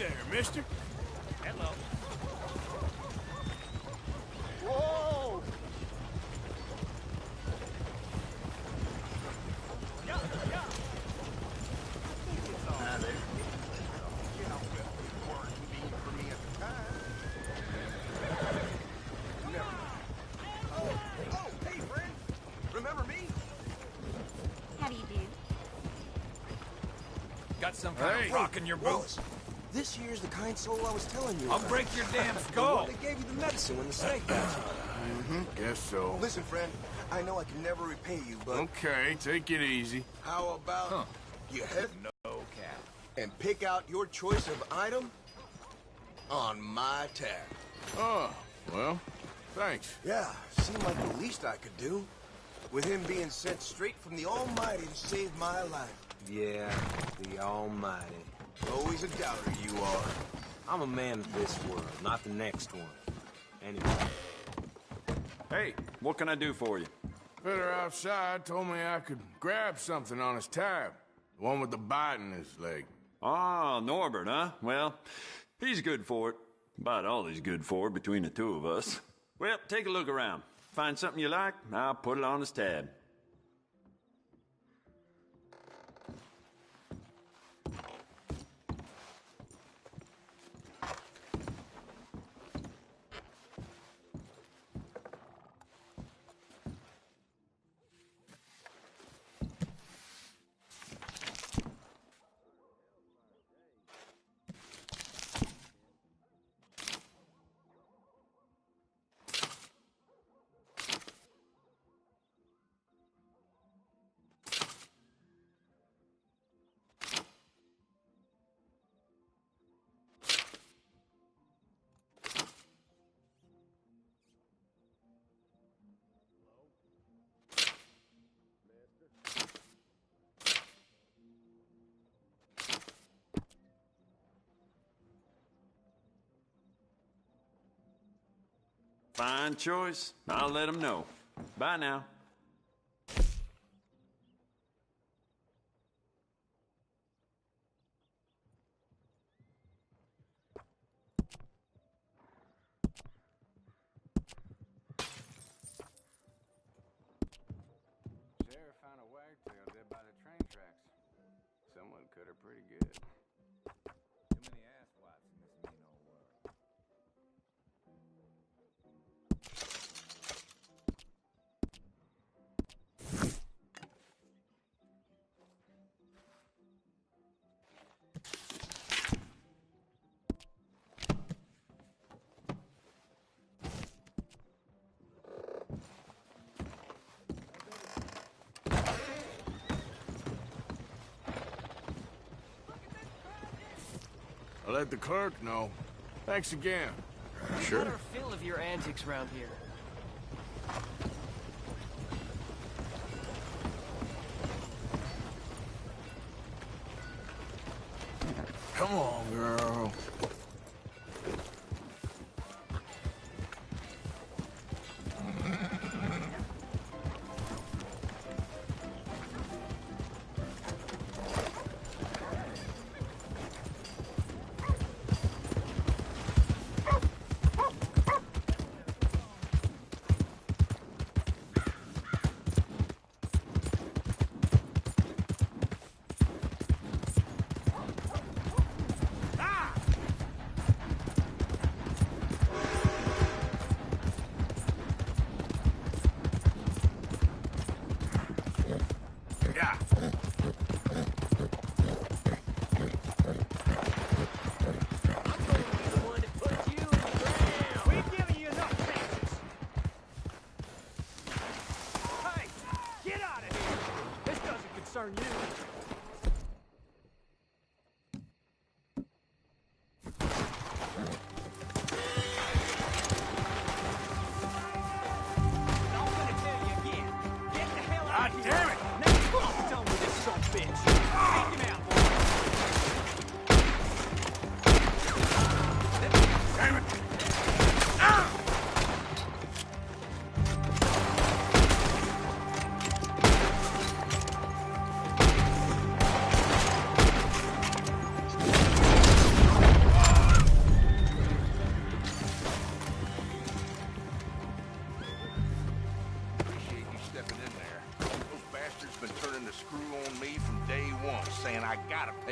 there, mister. Hello. Whoa! Yeah, yeah. Now there. You know, it weren't convenient for me at the time. Oh, hey, friend. Remember me? How do you do? Got some kind of rock in your boots? This here's the kind soul I was telling you I'll about. break your damn The skull. one that gave you the medicine when the snake got you. Guess so. Listen, friend, I know I can never repay you, but Okay, take it easy. how about you head No cap. and pick out your choice of item on my tab? Oh, well, thanks. Yeah, seemed like the least I could do. With him being sent straight from the Almighty to save my life. Yeah, the Almighty. Always a doubter you are. I'm a man of this world, not the next one. Anyway. Hey, what can I do for you? Fitter outside told me I could grab something on his tab. The one with the bite in his leg. Ah, Norbert, huh? Well, he's good for it. About all he's good for between the two of us. Well, take a look around. Find something you like, I'll put it on his tab. Fine choice. I'll let him know. Bye now. Sheriff found a wagtail dead by the train tracks. Someone cut her pretty good. Too many ass wipes in this mean old world. I'll let the clerk know. Thanks again. We've had our fill of your antics around here. Come on, girl.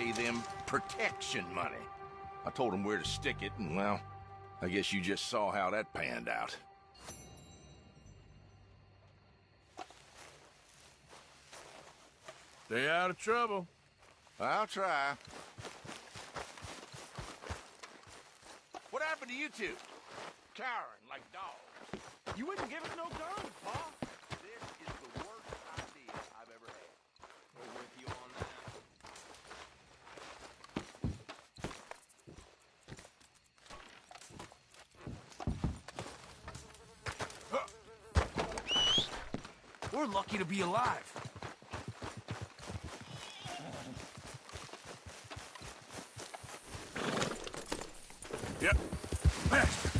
pay them protection money. I told them where to stick it, and well, I guess you just saw how that panned out. Stay out of trouble. I'll try. What happened to you two? Cowering like dogs. You wouldn't give us no gun, Pa. This is the worst idea I've ever had. We're with you on that. We're lucky to be alive. Yep. Faster.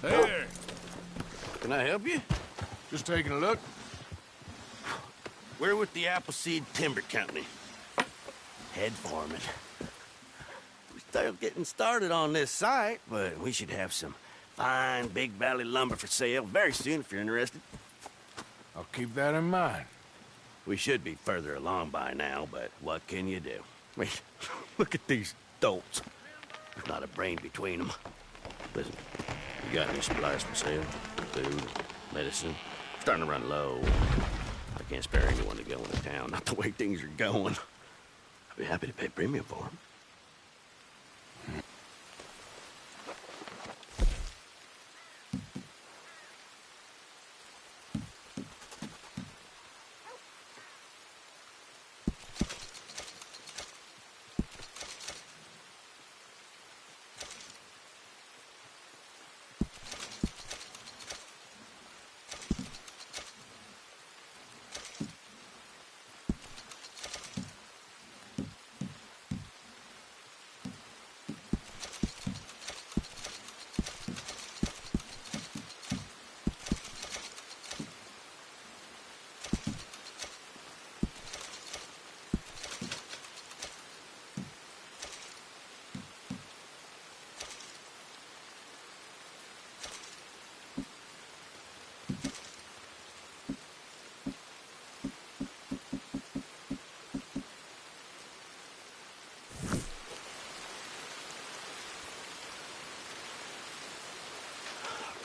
Hey there. Can I help you? Just taking a look. We're with the Appleseed Timber Company. Head foreman. We're still getting started on this site, but we should have some fine Big Valley lumber for sale very soon if you're interested. I'll keep that in mind. We should be further along by now, but what can you do? Wait, look at these dolts. There's not a brain between them. Listen, you got any supplies for sale? Food, medicine? Starting to run low. I can't spare anyone to go into town, not the way things are going. I'd be happy to pay premium for them.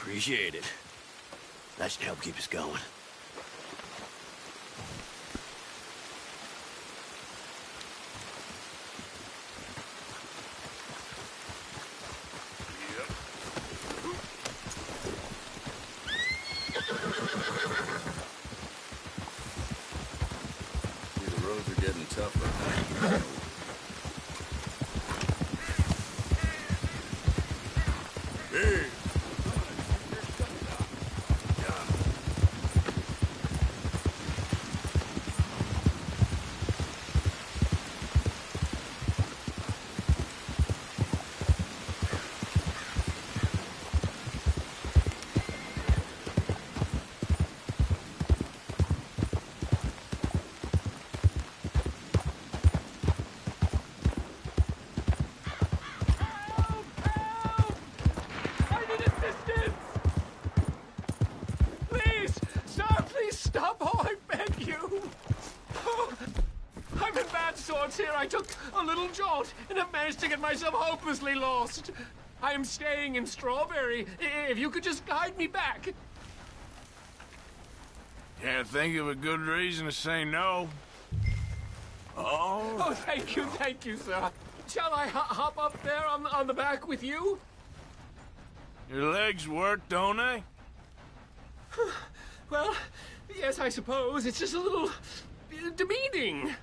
Appreciate it. That should help keep us going. The roads are getting tougher. Hey! Here I took a little jaunt and have managed to get myself hopelessly lost. I am staying in Strawberry. If you could just guide me back. Can't think of a good reason to say no. Oh, thank you, sir. Shall I hop up there on the back with you? Your legs work, don't they? Well, yes, I suppose. It's just a little demeaning.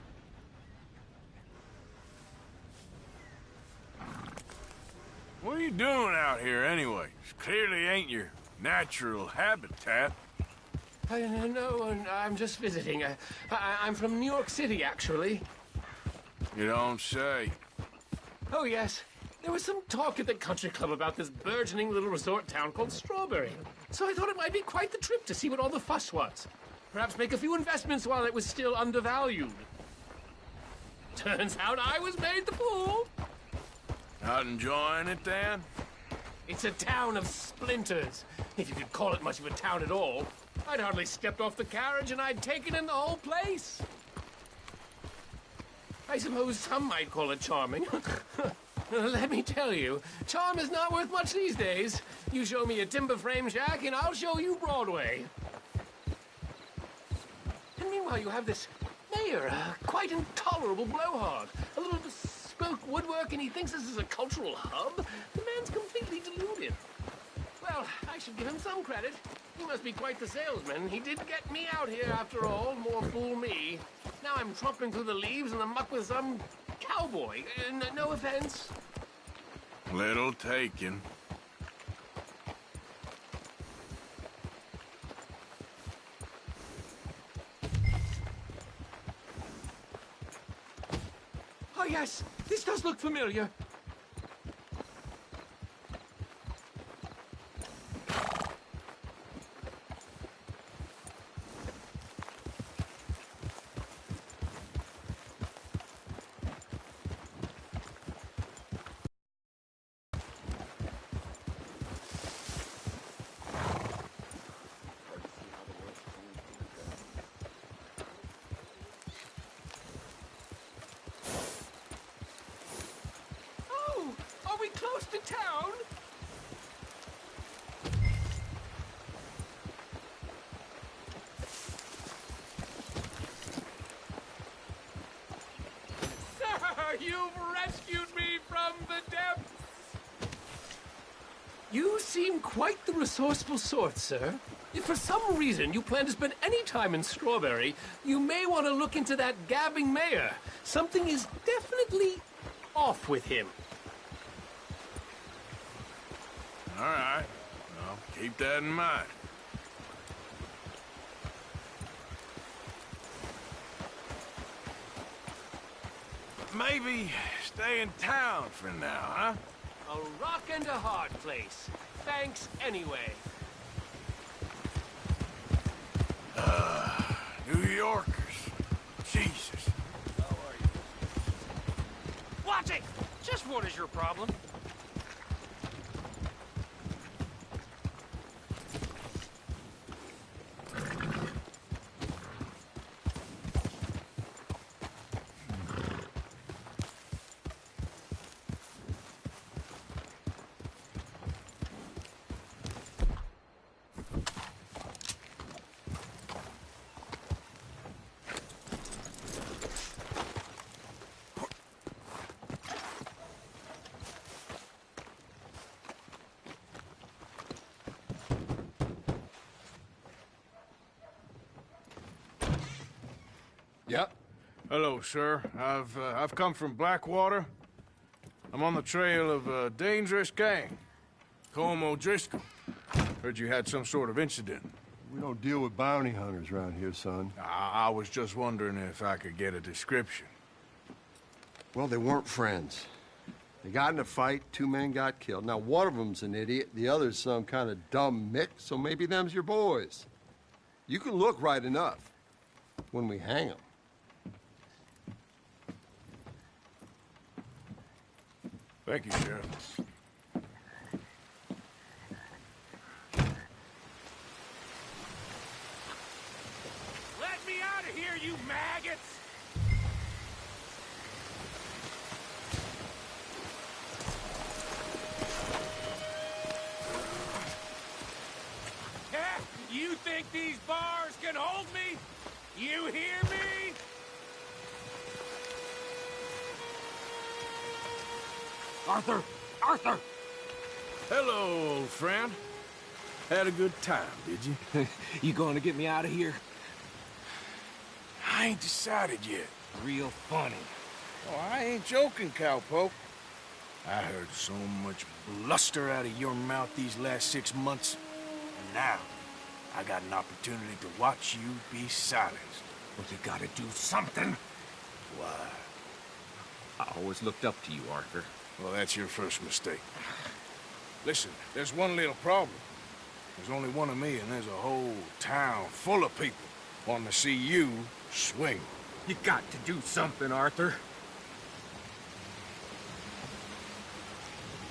What are you doing out here anyway? This clearly ain't your natural habitat. No, I'm just visiting. I'm from New York City, actually. You don't say. Oh, yes. There was some talk at the country club about this burgeoning little resort town called Strawberry. So I thought it might be quite the trip to see what all the fuss was. Perhaps make a few investments while it was still undervalued. Turns out I was made the fool. Not enjoying it, then? It's a town of splinters, if you could call it much of a town at all. I'd hardly stepped off the carriage and I'd taken in the whole place. I suppose some might call it charming. Let me tell you, charm is not worth much these days. You show me a timber frame shack and I'll show you Broadway. And meanwhile you have this mayor, a quite intolerable blowhard. A little bespoke woodwork, and he thinks this is a cultural hub. The man's completely deluded. Well, I should give him some credit. He must be quite the salesman. He did get me out here after all. More fool me. Now I'm tromping through the leaves in the muck with some cowboy. No offense. Little taken. Oh, yes. This does look familiar. Close to town? Sir, you've rescued me from the depths! You seem quite the resourceful sort, sir. If for some reason you plan to spend any time in Strawberry, you may want to look into that gabbing mayor. Something is definitely off with him. All right. Well, keep that in mind. Maybe stay in town for now, huh? A rock and a hard place. Thanks anyway. New Yorkers. Jesus. How are you? Watch it! Just what is your problem? Hello, sir. I've come from Blackwater. I'm on the trail of a dangerous gang. Colm O'Driscoll. Heard you had some sort of incident. We don't deal with bounty hunters around here, son. I was just wondering if I could get a description. Well, they weren't friends. They got in a fight, 2 men got killed. Now, one of them's an idiot, the other's some kind of dumb mick, so maybe them's your boys. You can look right enough when we hang them. Thank you, Sheriff. Let me out of here, you maggots! You think these bars can hold me? You hear me? Arthur! Arthur! Hello, old friend. Had a good time, did you? You going to get me out of here? I ain't decided yet. Real funny. Oh, I ain't joking, cowpoke. I heard so much bluster out of your mouth these last 6 months. And now, I got an opportunity to watch you be silenced. Well, you gotta do something. Why? I always looked up to you, Arthur. Well, that's your first mistake. Listen, there's one little problem. There's only one of me, and there's a whole town full of people wanting to see you swing. You got to do something, Arthur.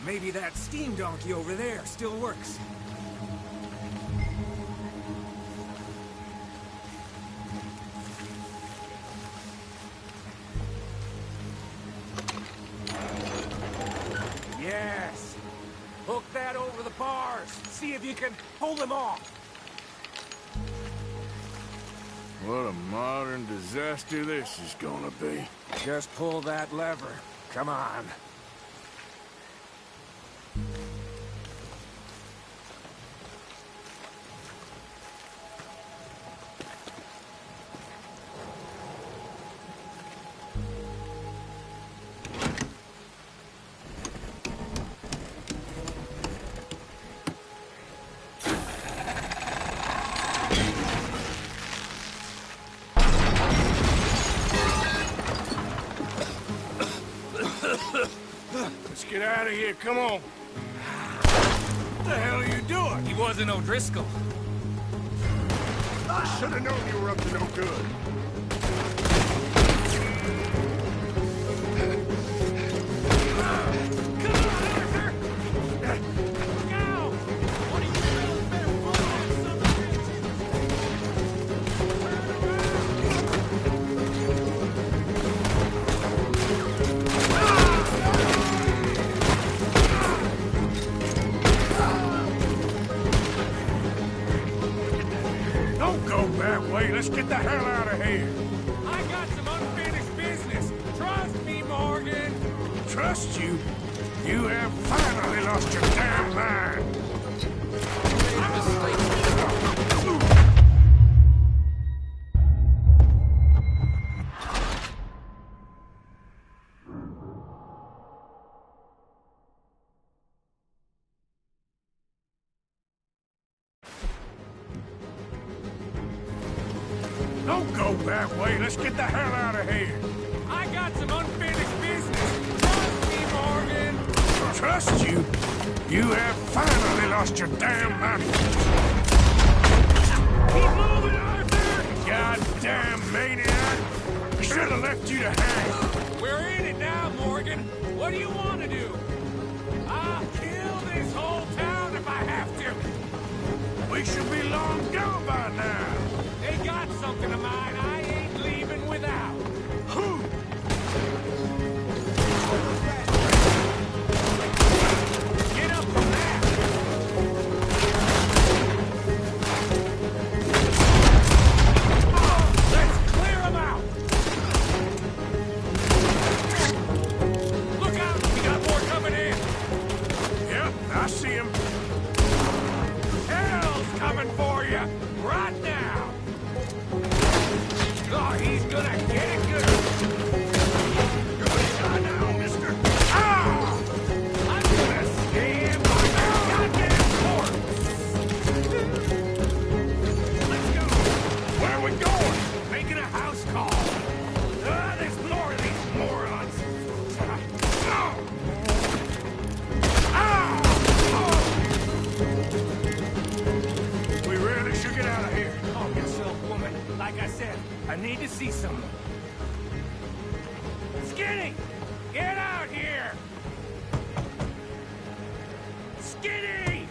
Maybe that steam donkey over there still works. Yes. Hook that over the bars. See if you can pull them off. What a modern disaster this is gonna be. Just pull that lever. Come on. Let's get out of here, come on. What the hell are you doing? He wasn't O'Driscoll. I should have known you were up to no good. Don't go that way. Let's get the hell out of here. I got some unfinished business. Trust me, Morgan. Trust you? You have finally lost your damn mind. Don't go that way. Let's get the hell out of here. I got some unfinished business. Trust me, Morgan. Trust you? You have finally lost your damn mind. Keep moving, Arthur! Goddamn maniac! I should have left you to hang. We're in it now, Morgan. What do you want to do? I'll kill this whole town if I have to. We should be long gone by now. They got something of mine I ain't leaving without. Who? Get up from that! Let's clear them out! Look out! We got more coming need to see some. Skinny! Get out here! Skinny!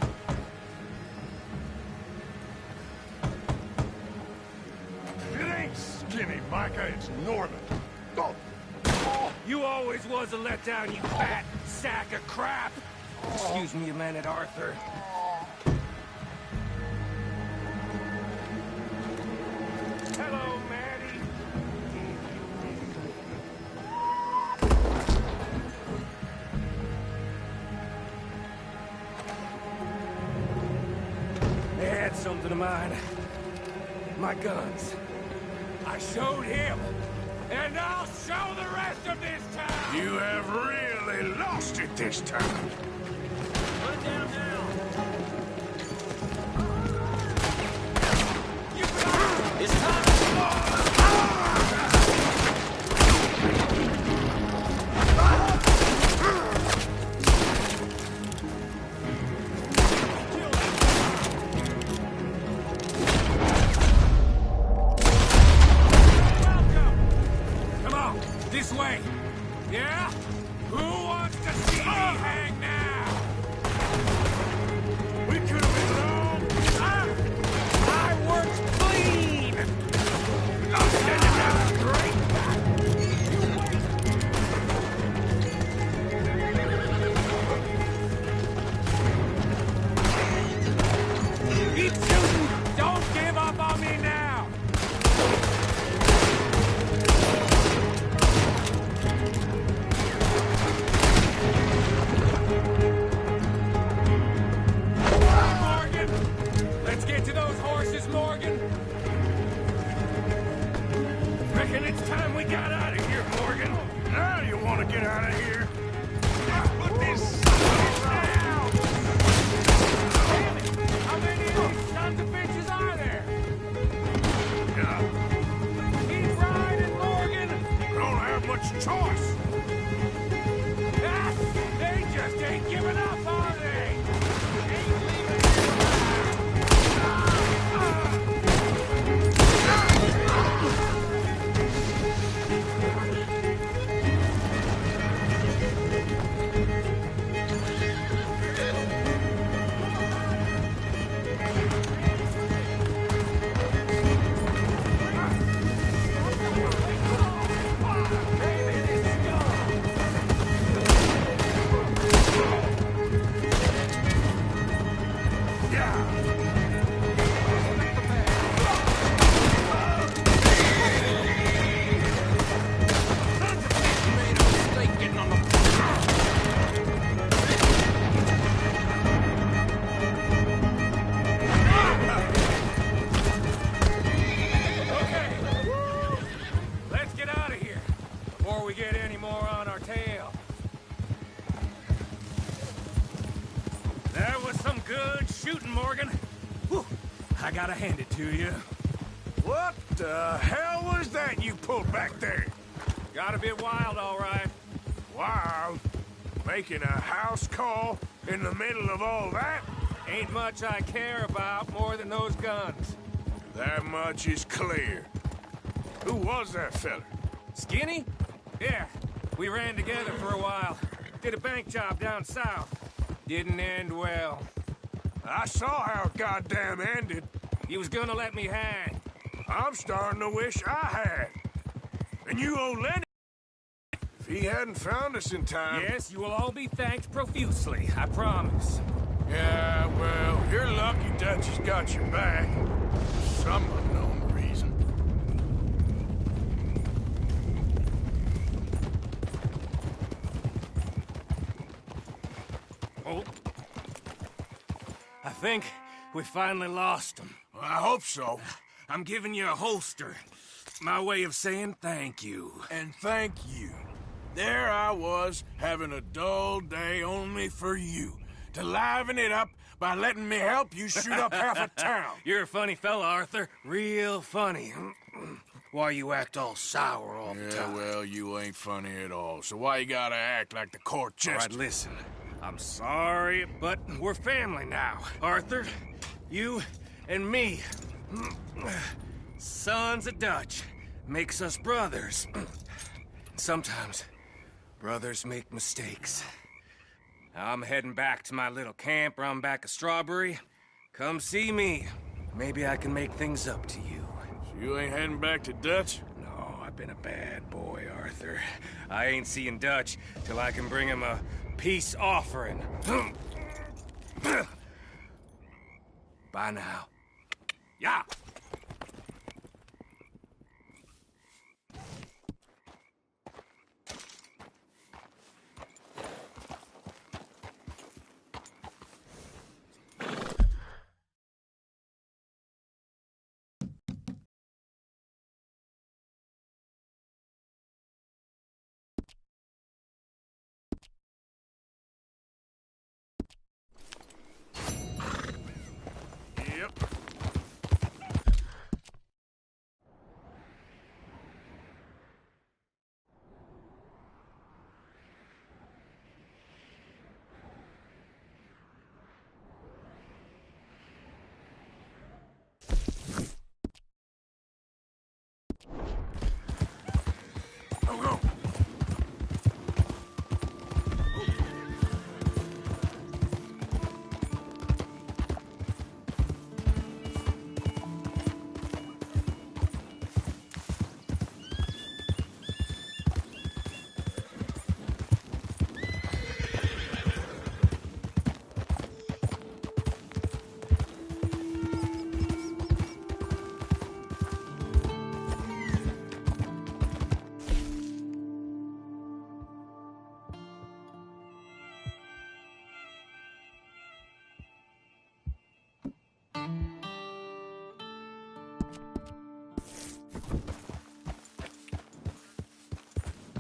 It ain't Skinny, Micah. It's Norman. Oh. You always was a letdown, you fat sack of crap! Excuse me a minute, Arthur. Hello, Maddie. They had something of mine. My guns. I showed him, and I'll show the rest of this town! You have really lost it this time. Put it down now. It's time. Come on, this way. Yeah? Who wants to see me hang now? We could have been long. I worked clean! That's great! Keep shooting! Don't give up on me now! Morgan! Let's get to those horses, Morgan! Reckon it's time we got out of here, Morgan. Now you want to get out of here? Put this down! Damn it! How many of these sons of bitches are there? Keep riding, Morgan! Don't have much choice. Ah, they just ain't giving up, are they? Ain't leaving Okay. Let's get out of here before we get any more on our tail. That was some good shooting, Morgan. Whew. I gotta hand it to you. What the hell was that you pulled back there? Got a bit wild, all right. Wild? Making a house call in the middle of all that? Ain't much I care about more than those guns. That much is clear. Who was that fella? Skinny? Yeah, we ran together for a while. Did a bank job down south. Didn't end well. I saw how it goddamn ended. He was gonna let me hang. I'm starting to wish I had. And you owe Lenny. If he hadn't found us in time... Yes, you will all be thanked profusely, I promise. Yeah, well, you're lucky Dutch has got your back. For some unknown reason. Oh. I think we finally lost him. Well, I hope so. I'm giving you a holster. My way of saying thank you. And thank you. There I was, having a dull day only for you. To liven it up by letting me help you shoot up half a town. You're a funny fella, Arthur. Real funny. Why you act all sour all the time? Well, you ain't funny at all. So why you gotta act like the court All jester? right, listen. I'm sorry, but we're family now. Arthur, you and me. Sons of Dutch. makes us brothers. Sometimes, brothers make mistakes. I'm heading back to my little camp around back of Strawberry. Come see me. Maybe I can make things up to you. So you ain't heading back to Dutch? No, I've been a bad boy, Arthur. I ain't seeing Dutch till I can bring him a peace offering. Bye now. Yeah!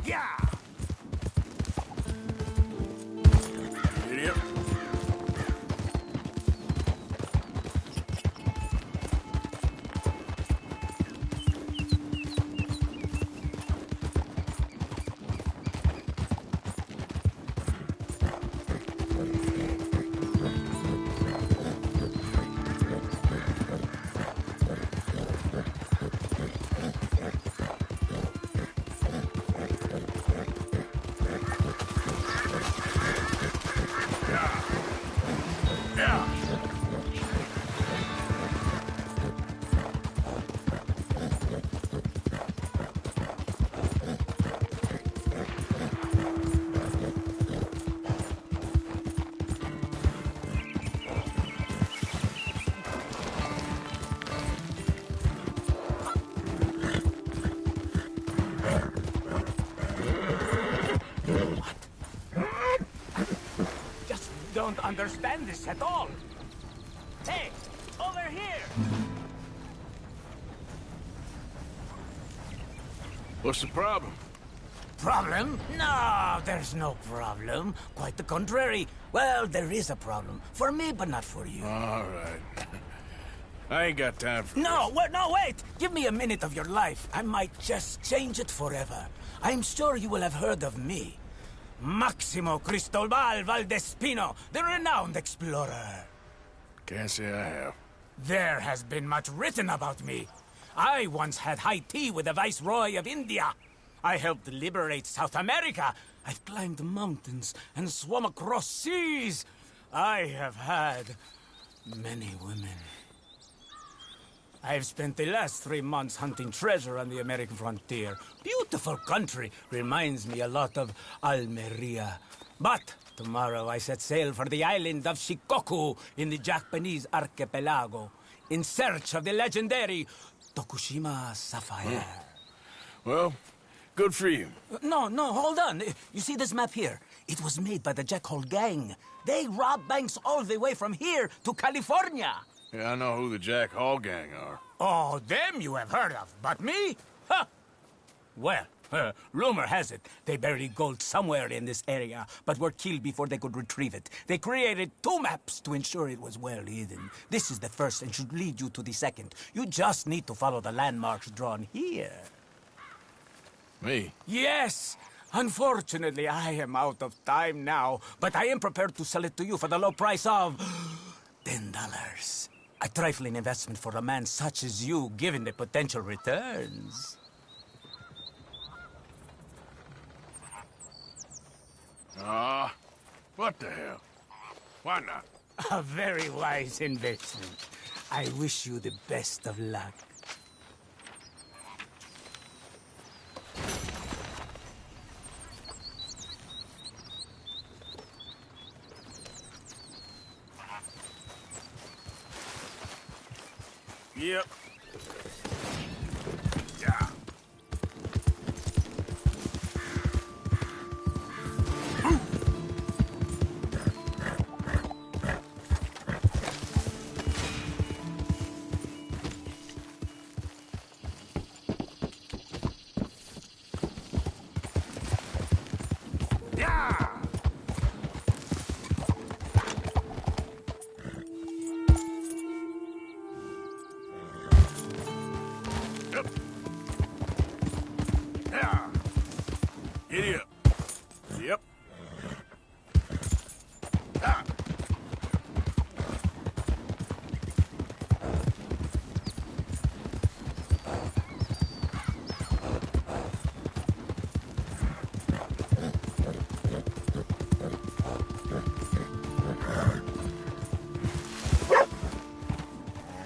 Yeah! Idiot. Don't understand this at all. Hey, over here! What's the problem? Problem? No, there's no problem. Quite the contrary. Well, there is a problem. For me, but not for you. All right. I ain't got time for No, wait! Give me a minute of your life. I might just change it forever. I'm sure you will have heard of me. Maximo Cristobal Valdespino, the renowned explorer. Can't say I have. There has been much written about me. I once had high tea with the Viceroy of India. I helped liberate South America. I've climbed mountains and swum across seas. I have had many women. I've spent the last 3 months hunting treasure on the American frontier. Beautiful country. Reminds me a lot of Almeria. But tomorrow I set sail for the island of Shikoku in the Japanese archipelago in search of the legendary Tokushima Sapphire. Well, good for you. No, hold on. You see this map here? It was made by the Jack Hall gang. They rob banks all the way from here to California. Yeah, I know who the Jack Hall gang are. Oh, them you have heard of, but me? Huh. Well, rumor has it they buried gold somewhere in this area, but were killed before they could retrieve it. They created 2 maps to ensure it was well hidden. This is the first and should lead you to the second. You just need to follow the landmarks drawn here. Me? Yes! Unfortunately, I am out of time now, but I am prepared to sell it to you for the low price of $10. A trifling investment for a man such as you, given the potential returns. Ah, what the hell? Why not? A very wise investment. I wish you the best of luck. Yep. Yeah. Yeah. Yep. Yeah. Giddy up. Yep. Ah.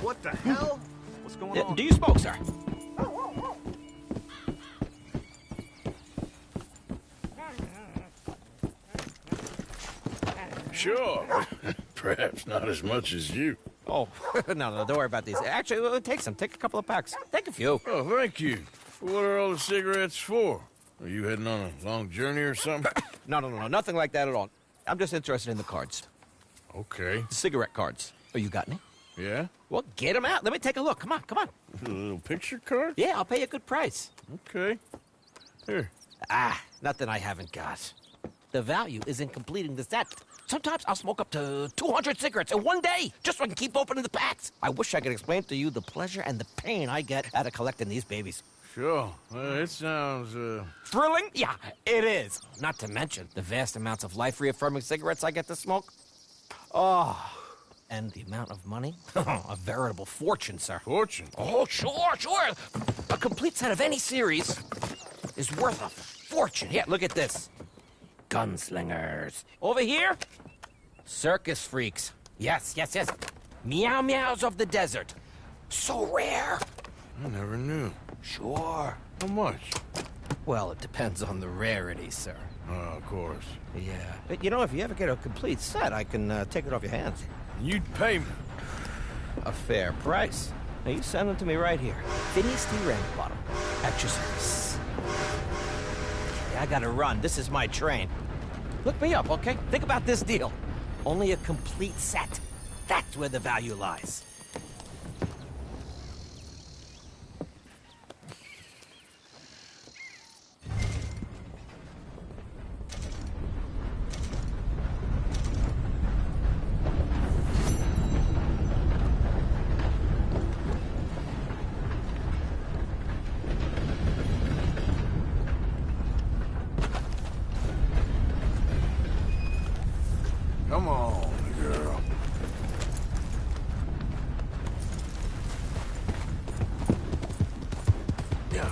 What the hell? What's going on? Do you smoke, sir? Sure. Perhaps not as much as you. Oh, no, don't worry about these. Actually, take some. Take a couple of packs. Take a few. Oh, thank you. What are all the cigarettes for? Are you heading on a long journey or something? No, nothing like that at all. I'm just interested in the cards. Okay. The cigarette cards. Oh, you got any? Yeah? Well, get them out. Let me take a look. Come on. A little picture card? Yeah, I'll pay you a good price. Okay. Here. Nothing I haven't got. The value is in completing the set. Sometimes I'll smoke up to 200 cigarettes in one day, just so I can keep opening the packs. I wish I could explain to you the pleasure and the pain I get out of collecting these babies. Sure. It sounds, Thrilling? Yeah, it is. Not to mention the vast amounts of life-reaffirming cigarettes I get to smoke. Oh, and the amount of money? A veritable fortune, sir. Fortune? Oh, sure. A complete set of any series is worth a fortune. Yeah, look at this. Gunslingers. Over here, circus freaks. Yes. Meow meows of the desert. So rare. I never knew. Sure. How much? Well, it depends on the rarity, sir. Oh, of course. Yeah. But, if you ever get a complete set, I can take it off your hands. You'd pay me. A fair price. Now, you send them to me right here. Phineas D. Ramsbottom. At your service. Yeah, I gotta run. This is my train. Look me up, okay? Think about this deal. Only a complete set. That's where the value lies. Come on, girl. Yeah.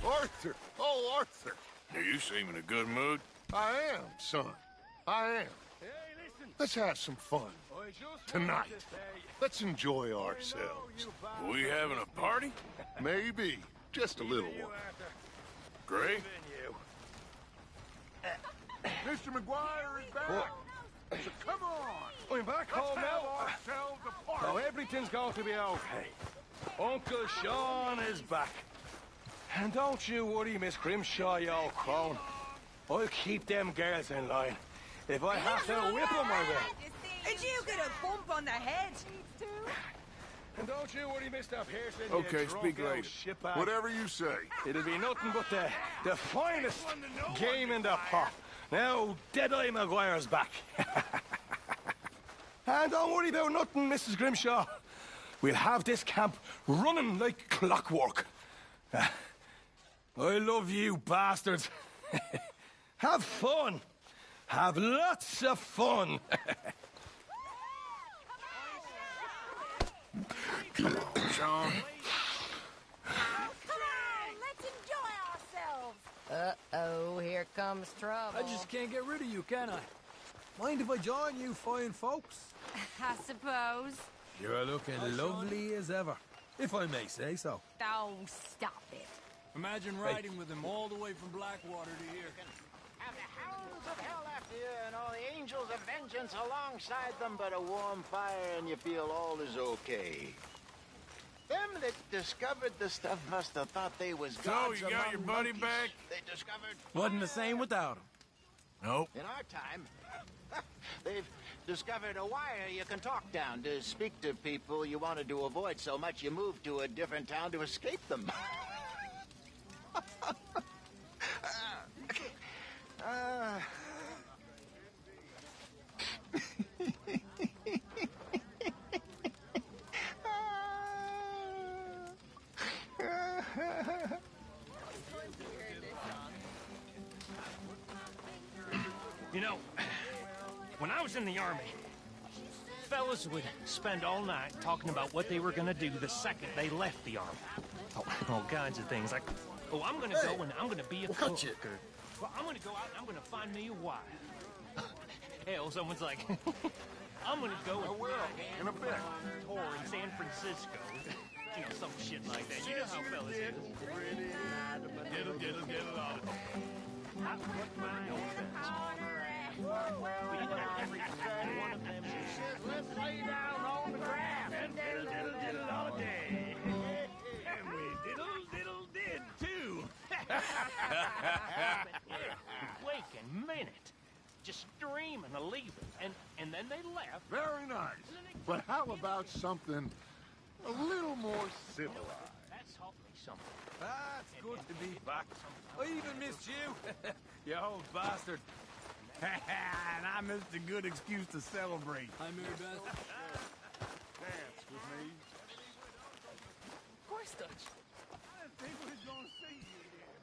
Arthur! Oh, Arthur! You seem in a good mood. I am, son. I am. Let's have some fun. Tonight. Let's enjoy ourselves. We having a party? Maybe. Just a little one. Gray? Mr. McGuire is back! So come on! I'm back home now. Now everything's going to be okay. Uncle Sean is back. And don't you worry, Miss Grimshaw, you old crone. I'll keep them girls in line. If I have to whip them, I will. Did you get a bump on the head? And don't you worry, Mr. Pearson. Okay, you speak drunk-out later. shitbag. Whatever you say. It'll be nothing but the finest game in the pot. Now, Deadeye McGuire's back. And don't worry about nothing, Mrs. Grimshaw. We'll have this camp running like clockwork. I love you, bastards. Have fun. Have lots of fun. Come on, Sean. Come on, let's enjoy ourselves. Uh-oh, here comes trouble. I just can't get rid of you, can I? Mind if I join you fine folks? I suppose. You're looking lovely as ever, if I may say so. Oh, stop it. Imagine riding with him all the way from Blackwater to here. Have the hounds of hell after you and all the angels of vengeance alongside them, but a warm fire and you feel all is okay. Them that discovered the stuff must have thought they was gods. So, you got your buddy monkeys. back? They discovered... Wasn't the same without him. Nope. In our time, they've discovered a wire you can talk down to speak to people you wanted to avoid so much you moved to a different town to escape them. You know, when I was in the army, fellas would spend all night talking about what they were gonna do the second they left the army. Oh, all kinds of things like, oh, I'm gonna go and I'm gonna be a cook. Or, well, I'm gonna go out and I'm gonna find me a wife. Hell, someone's like, I'm gonna go and in a bit tour in San Francisco. You know, some shit like that. You know how fellas do. Diddle, all the I put my own fence. But you know, every one of them says, let's lay down on the grass and diddle all day. And we diddle did too. Wait a minute. Just streaming and leaving. And then they left. Very nice. But how about something a little more civilized? That's awfully something. That's good to be back. I even missed you. You old bastard. And I missed a good excuse to celebrate. Hi, Mary Beth. Dance with me. Of course, Dutch. I didn't think we was gonna see you here.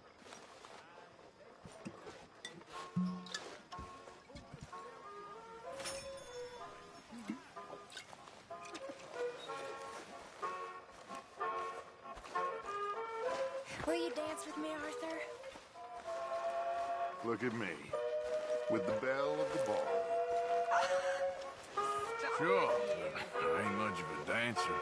Will you dance with me, Arthur? Look at me. With the belle of the ball. Sure, but I ain't much of a dancer.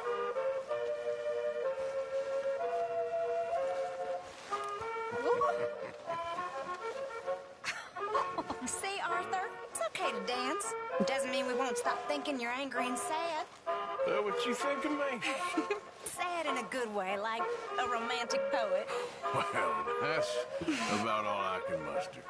See, Arthur? It's okay to dance. It doesn't mean we won't stop thinking you're angry and sad. That what you think of me? Sad in a good way, like a romantic poet. Well, that's about all I can muster.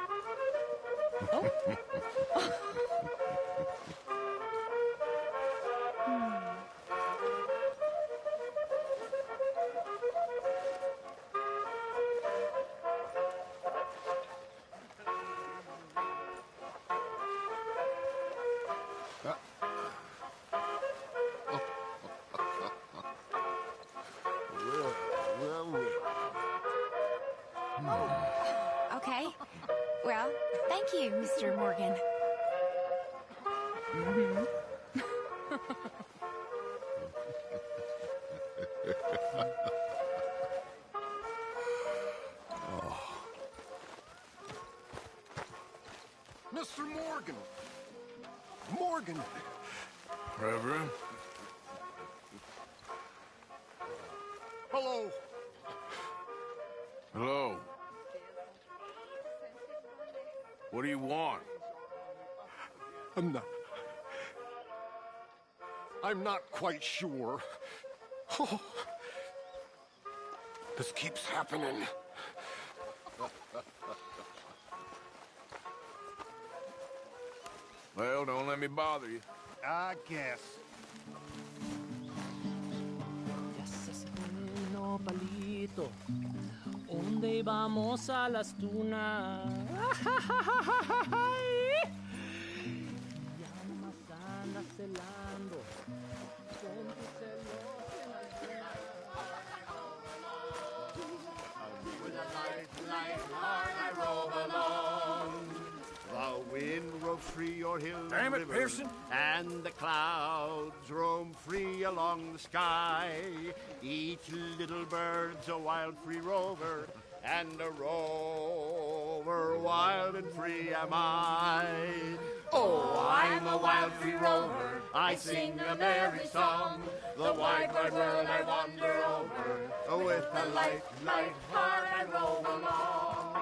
Okay. Well, thank you, Mr. Morgan. Mr. Morgan. Morgan. Reverend. Hello. Hello. What do you want? I'm not quite sure. Oh, this keeps happening. Well, don't let me bother you. I guess. No, palito. ¿Dónde vamos a las tunas? Llamas andas celando. Con tu celos en With a light heart I roam along. The wind roves free o'er hill Damn and it, river, Pearson. and the clouds roam free along the sky. Each little bird's a wild free rover, and a rover wild and free am I. Oh, I'm a wild free rover, I sing a merry song. The wide, wide world I wander over, with a light, light heart I roam along.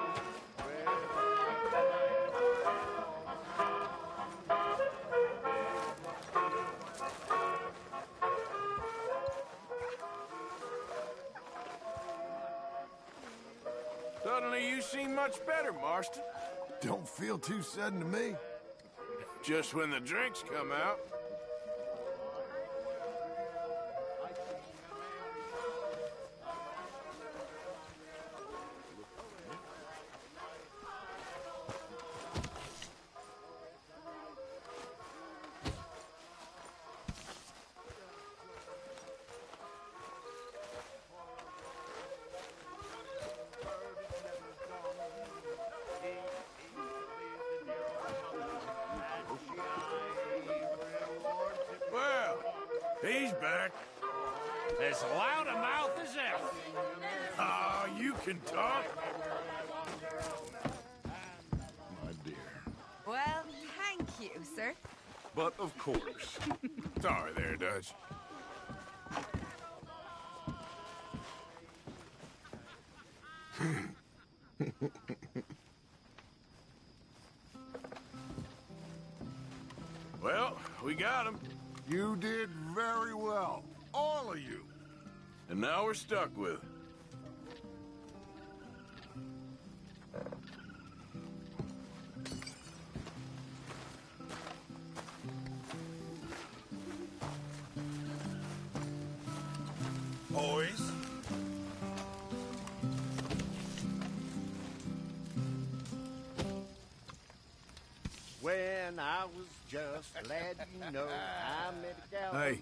Suddenly you seem much better, Marston. Don't feel too sudden to me. Just when the drinks come out. Well, he's back. As loud a mouth as ever. Ah, you can talk. My dear. Well, thank you, sir. But of course. Sorry there, Dutch. Well, we got him. You did very well. All of you. And now we're stuck with it. Boys. When I was just a lad, you know, I met a gal. Hey.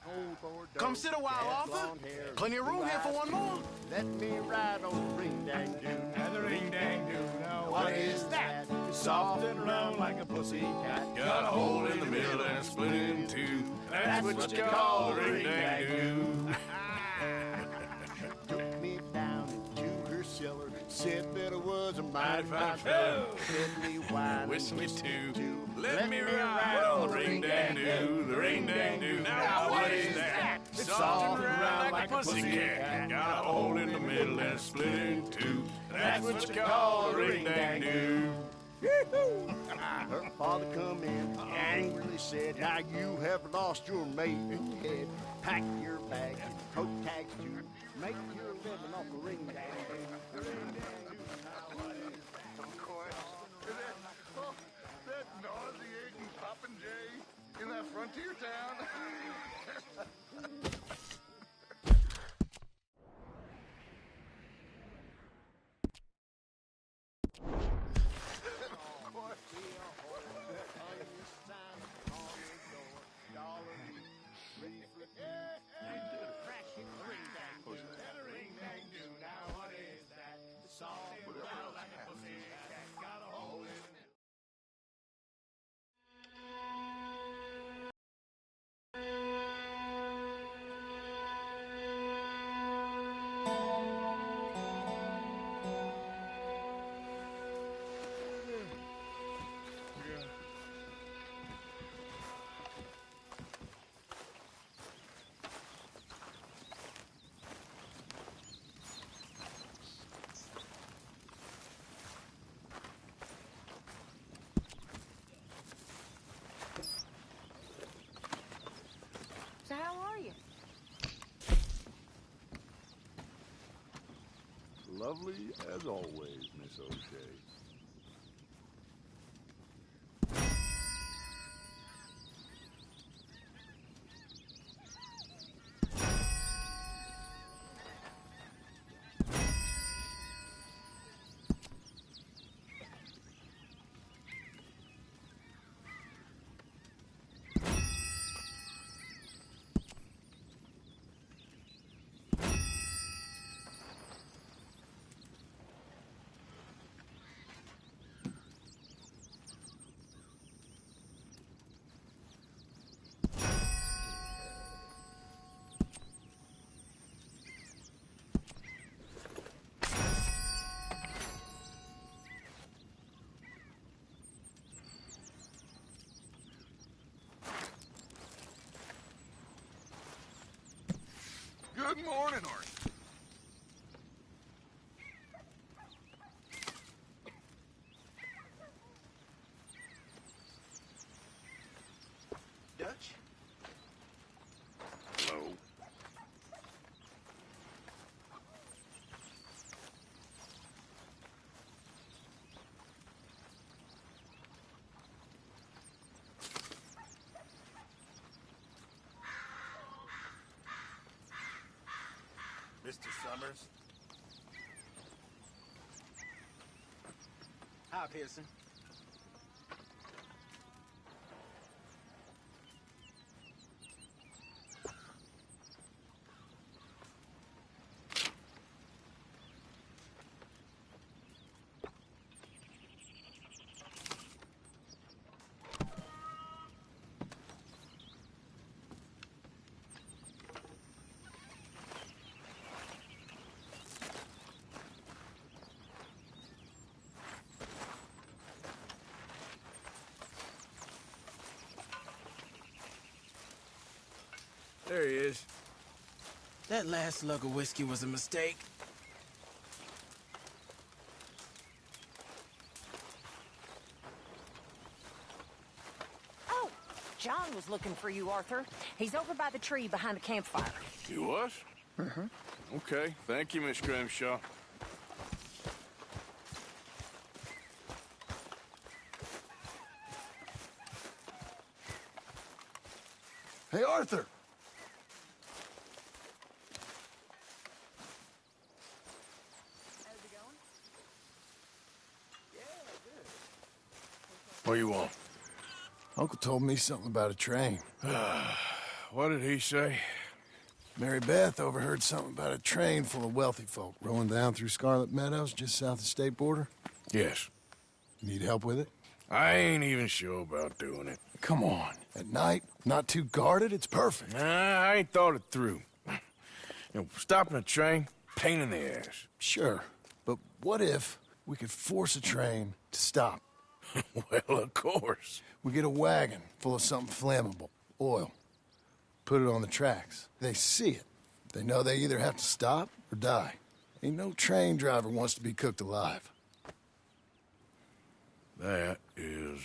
Come sit a while, Arthur. Plenty of room here for one more. Let me ride on the ring-dang-doo. And the ring-dang-doo. Now What is that? Soft and round like a pussy cat. Got a hole in the middle and split in two. That's what you call a ring-dang-doo. Took me down into her cellar. Said that it was a mighty fine fine fellow. fellow. Fiddly wine Whiskey and too. Let me ride on the ring-dang-doo. The ring-dang-doo. Now what is that? Soft and round like a pussy cat. Got a hole in the middle and split in two. That's what you call a ring-dang-doo. Her father come in, angrily said, "Now you have lost your maidenhead. Pack your bags and coat tags too. Make your living off the ring-dang-doo." Of course. That nauseating Popinjay in that frontier town. lovely as always, Miss O'Shea. Good morning, Arthur. Dutch? Hello. Mr. Summers? Hi, Pearson. There he is. That last slug of whiskey was a mistake. Oh, John was looking for you, Arthur. He's over by the tree behind the campfire. You was? Mm-hmm. Okay, thank you, Miss Grimshaw. Hey, Arthur! What do you want? Uncle told me something about a train. What did he say? Mary Beth overheard something about a train full of wealthy folk rolling down through Scarlet Meadows just south of the state border. Yes. Need help with it? I ain't even sure about doing it. Come on. At night, not too guarded, it's perfect. Nah, I ain't thought it through. Stopping a train, pain in the ass. Sure, but what if we could force a train to stop? Well, of course. We get a wagon full of something flammable, oil. Put it on the tracks. They see it. They know they either have to stop or die. Ain't no train driver wants to be cooked alive. That is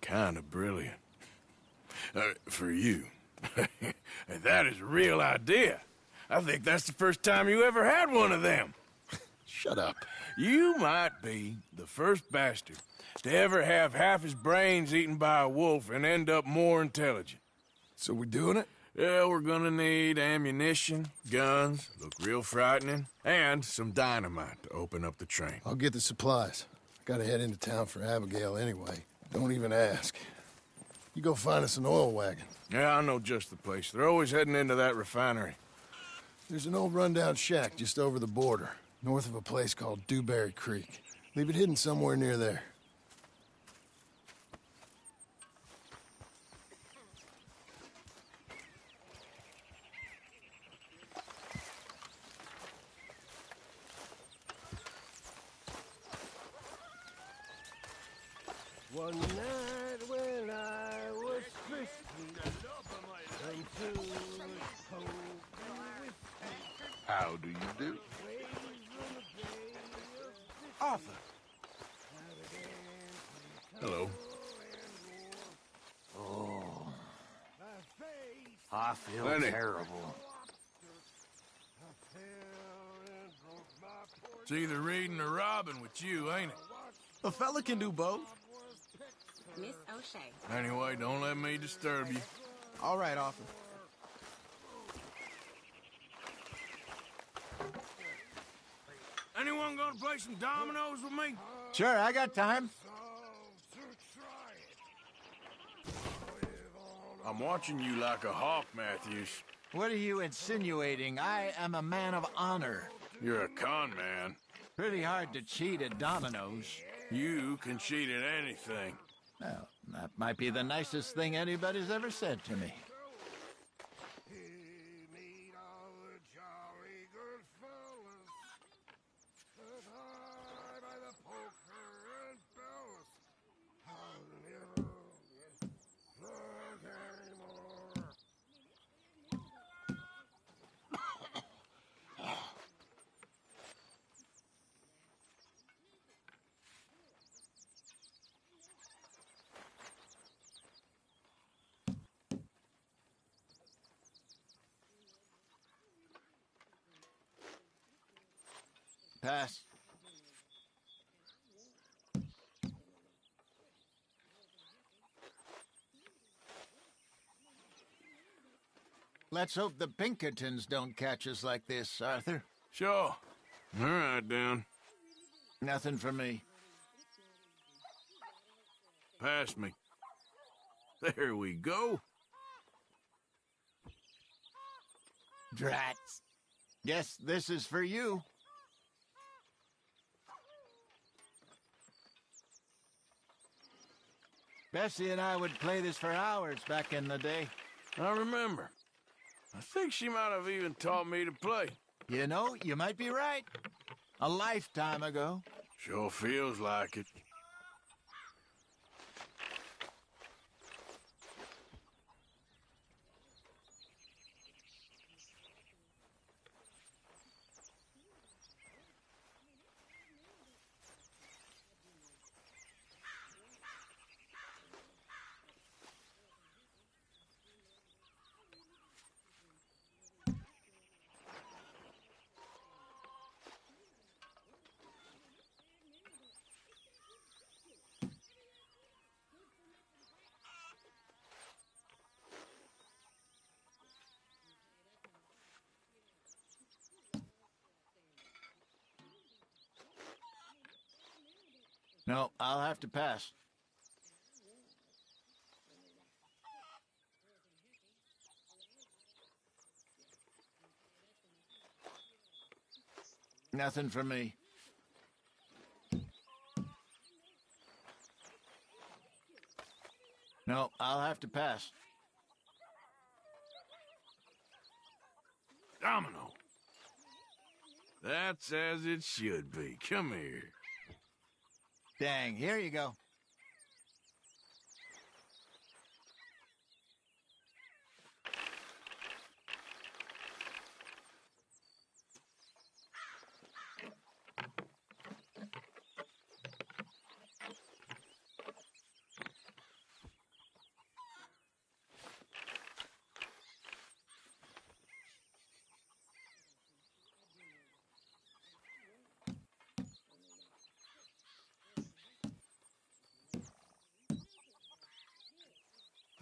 kind of brilliant. For you. That is a real idea. I think that's the first time you ever had one of them. Shut up. You might be the first bastard to ever have half his brains eaten by a wolf and end up more intelligent. So we doing it? Yeah, we're gonna need ammunition, guns, look real frightening, and some dynamite to open up the train. I'll get the supplies. Gotta head into town for Abigail anyway. Don't even ask. You go find us an oil wagon. Yeah, I know just the place. They're always heading into that refinery. There's an old rundown shack just over the border, north of a place called Dewberry Creek. Leave it hidden somewhere near there. One night when I was 15, How do you do? Arthur. Hello. Oh, I feel Lenny. terrible. It's either reading or robbing with you, ain't it? A fella can do both. Miss O'Shea. Anyway, don't let me disturb you. All right, Arthur. Anyone gonna play some dominoes with me? Sure, I got time. I'm watching you like a hawk, Matthews. What are you insinuating? I am a man of honor. You're a con man. Pretty hard to cheat at dominoes. You can cheat at anything. Well, that might be the nicest thing anybody's ever said to me. Pass. Let's hope the Pinkertons don't catch us like this, Arthur. Sure. All right, Dan. Nothing for me. Pass me. There we go. Drats. Guess this is for you. Bessie and I would play this for hours back in the day. I remember. I think she might have even taught me to play. You know, you might be right. A lifetime ago. Sure feels like it. No, I'll have to pass. Nothing for me. No, I'll have to pass. Domino. That's as it should be. Come here. Dang, here you go.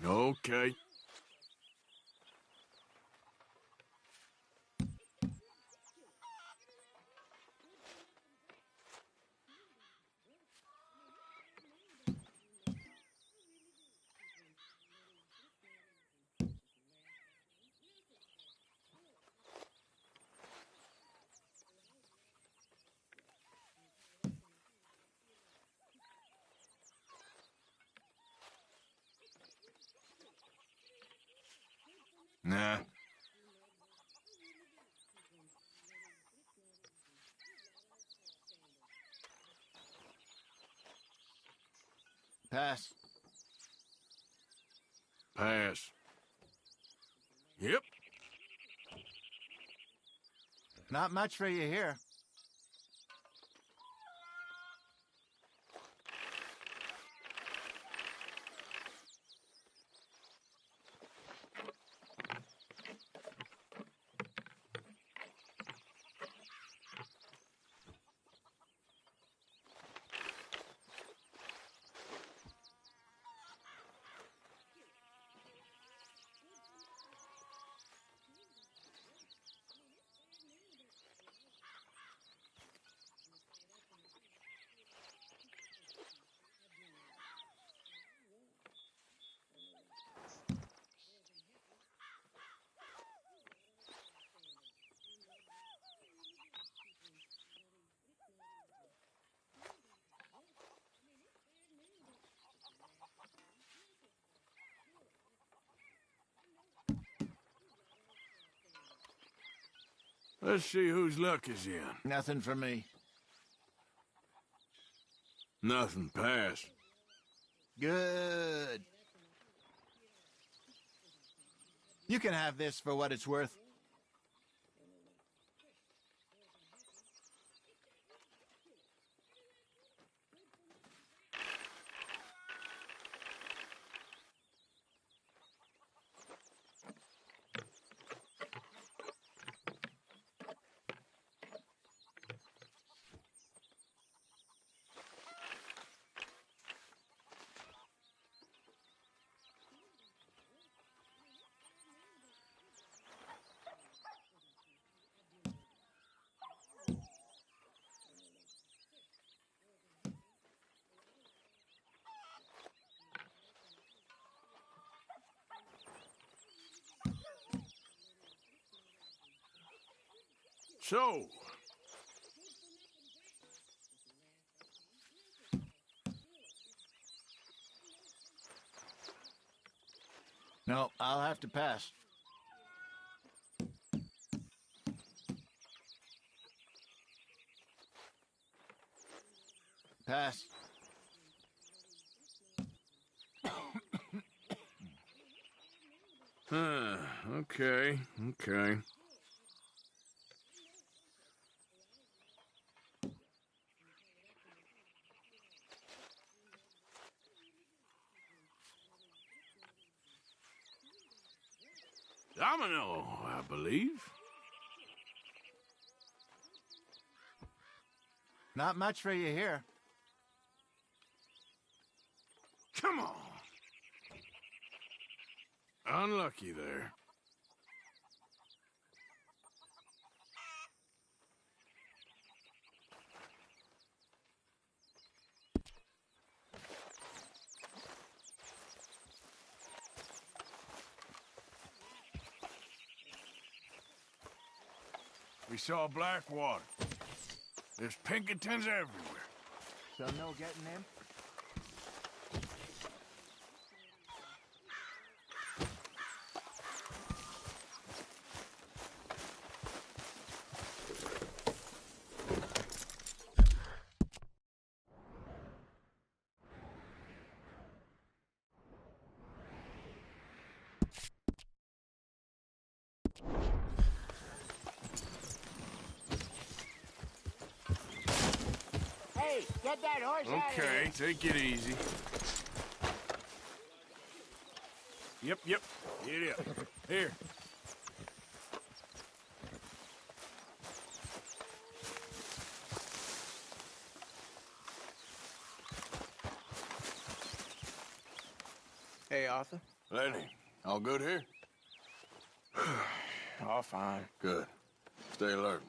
Okay. Nah. Pass. Pass. Yep. Not much for you here. Let's see whose luck is in. Nothing for me. Nothing. Pass. Good. You can have this for what it's worth. So, No, I'll have to pass. Pass. Okay. Domino, I believe. Not much for you here. Come on. Unlucky there. We saw Blackwater. There's Pinkertons everywhere. So no getting in? Hey, get that horse out of here. Okay, take it easy. Yep. Get up. Here. Hey, Arthur. Lenny, all good here? All fine. Good. Stay alert.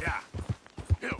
Yeah. Hill.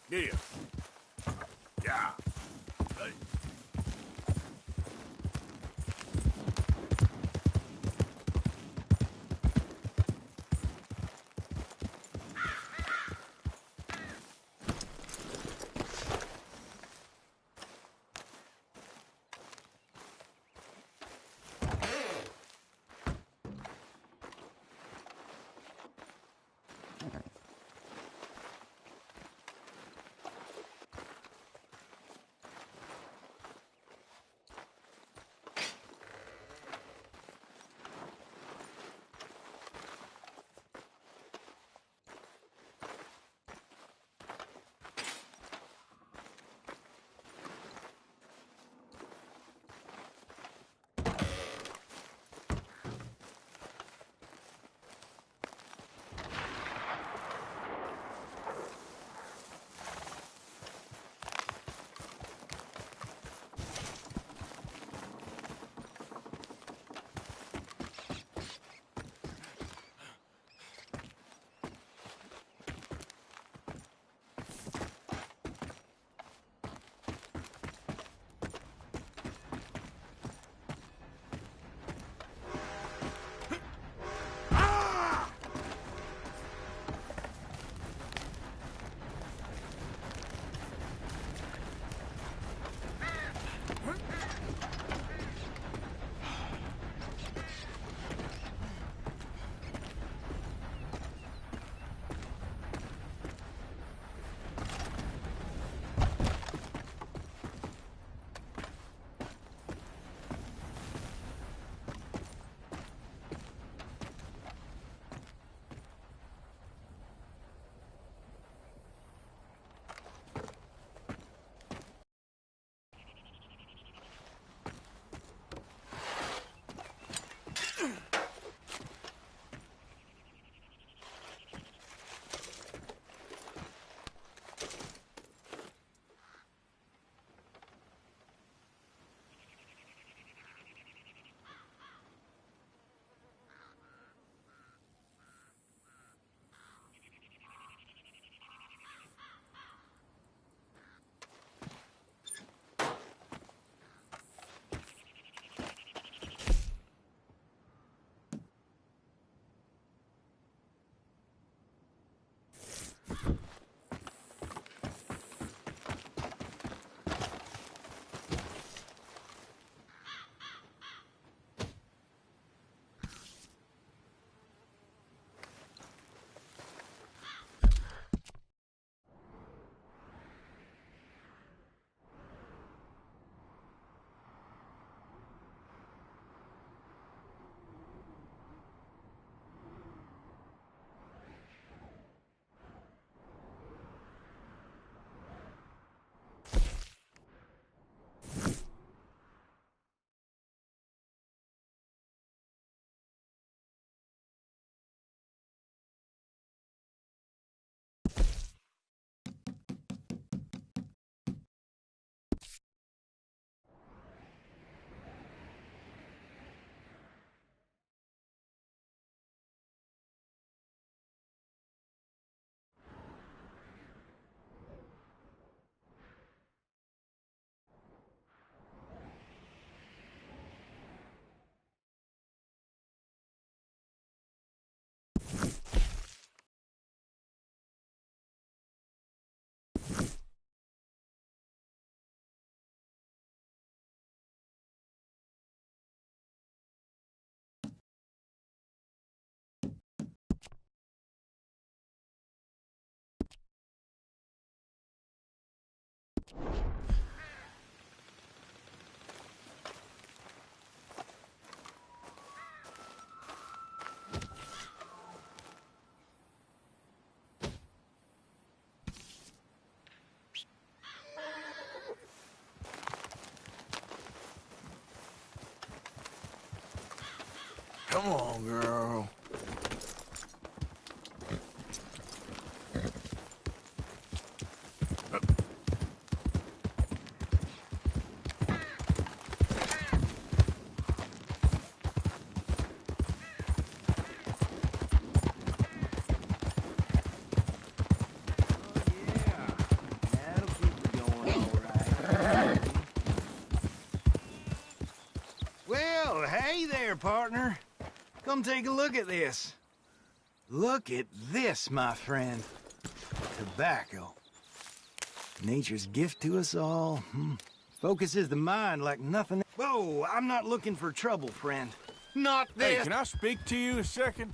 Yeah. Yeah. Hey. Come on, girl. Well, hey there, partner. Come take a look at this. Look at this, my friend. Tobacco. Nature's gift to us all. Focuses the mind like nothing. Whoa, I'm not looking for trouble, friend. Not this. Hey, can I speak to you a second?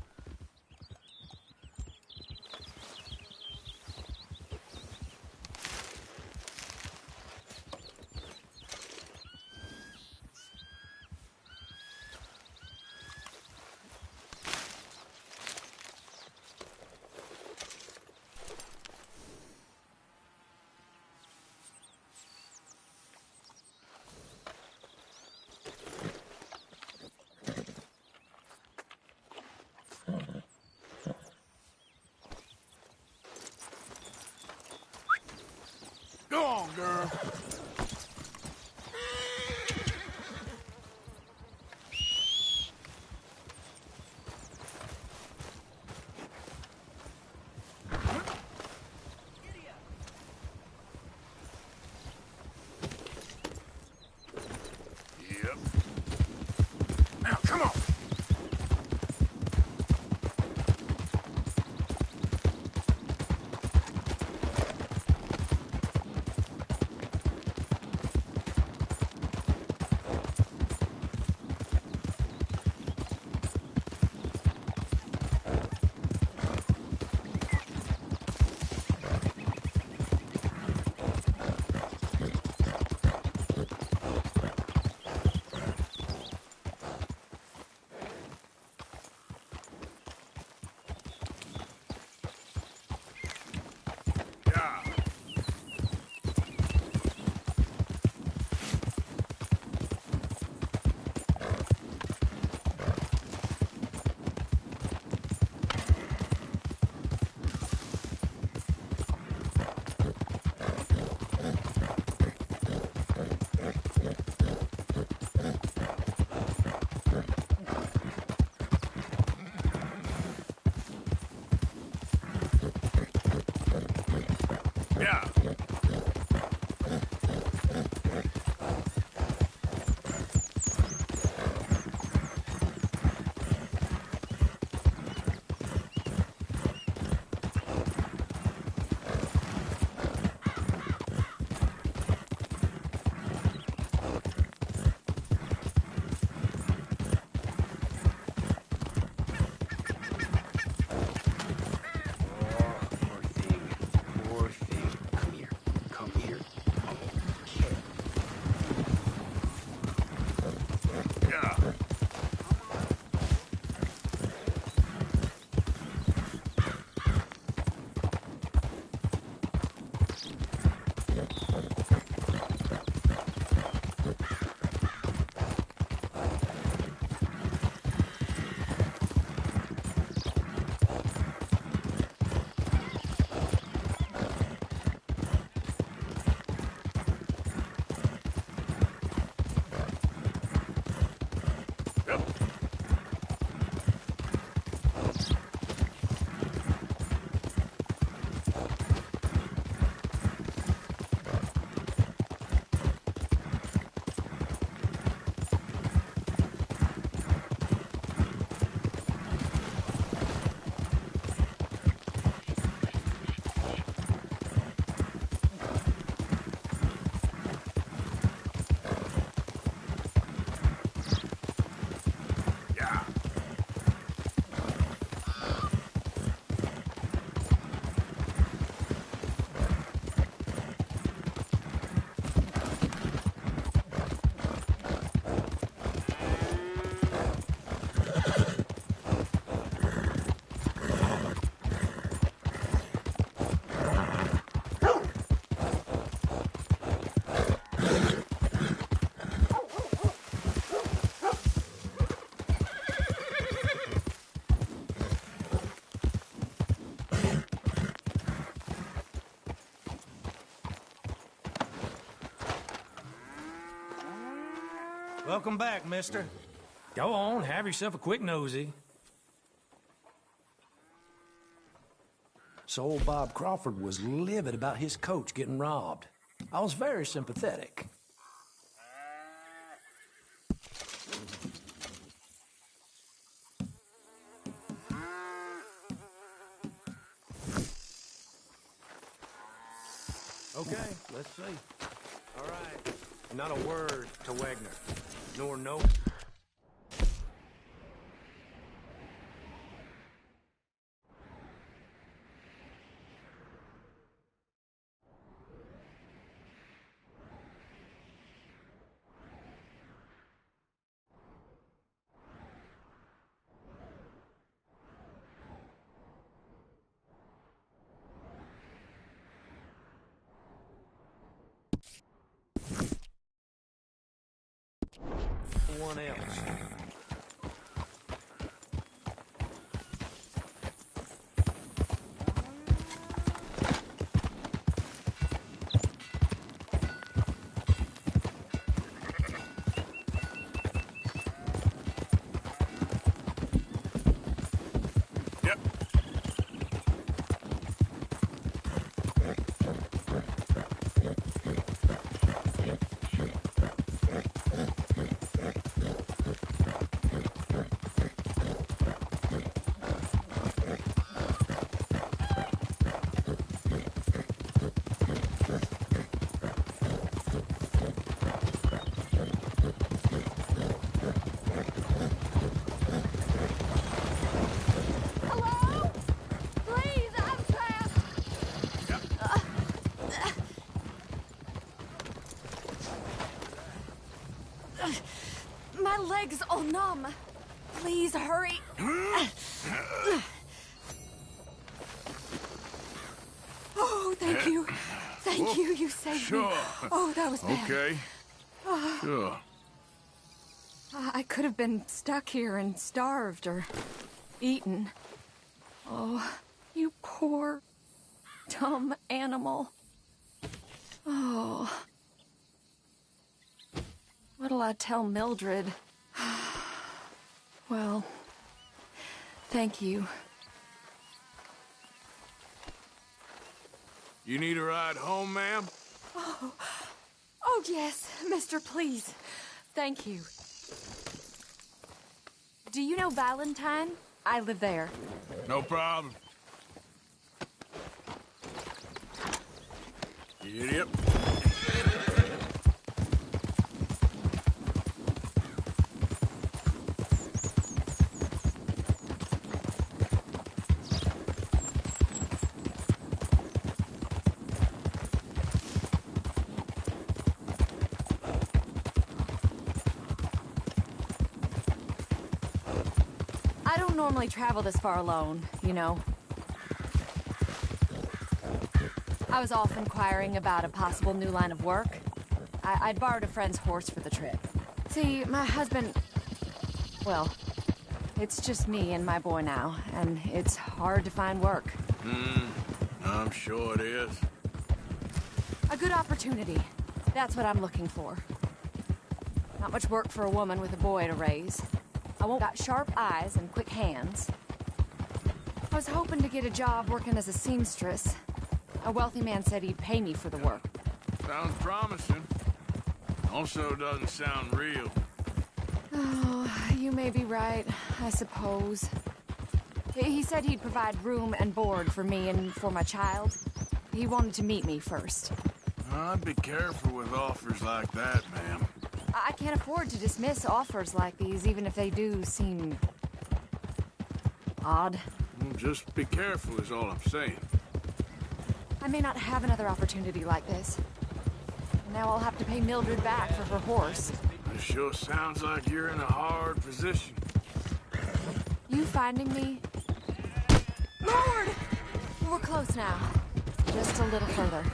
Go on, girl. Yep. Now, come on. Yeah. Poor thing. Poor thing. Come here. Welcome back, mister. Go on, have yourself a quick nosy. So old Bob Crawford was livid about his coach getting robbed. I was very sympathetic. Okay, let's see. All right. Not a word to Wagner. Nor no. One else. My leg's all numb. Please hurry. Oh, thank you. Thank you. You saved me. Oh, that was bad. Okay. Sure. I could have been stuck here and starved or eaten. Oh, you poor, dumb animal. Oh. What'll I tell Mildred? Well, thank you. You need a ride home, ma'am? Oh, yes, mister, please. Thank you. Do you know Valentine? I live there. No problem. Yep. I don't normally travel this far alone, you know. I was off inquiring about a possible new line of work. I'd borrowed a friend's horse for the trip. See, my husband... Well, it's just me and my boy now, and it's hard to find work. I'm sure it is. A good opportunity. That's what I'm looking for. Not much work for a woman with a boy to raise. I won't got sharp eyes and quick hands. I was hoping to get a job working as a seamstress. A wealthy man said he'd pay me for the work. Sounds promising. Also doesn't sound real. Oh, you may be right, I suppose. He said he'd provide room and board for me and for my child. He wanted to meet me first. I'd be careful with offers like that, ma'am. I can't afford to dismiss offers like these, even if they do seem... odd. Well, just be careful is all I'm saying. I may not have another opportunity like this. And now I'll have to pay Mildred back for her horse. It sure sounds like you're in a hard position. You finding me? Lord! We're close now. Just a little further.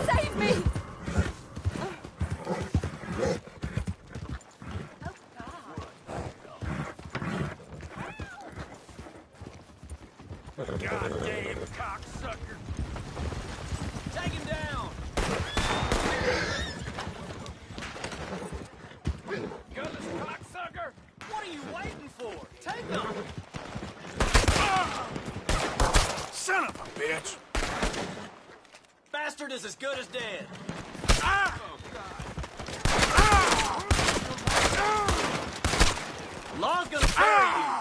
Save me! good as dead. Law's gonna bury you.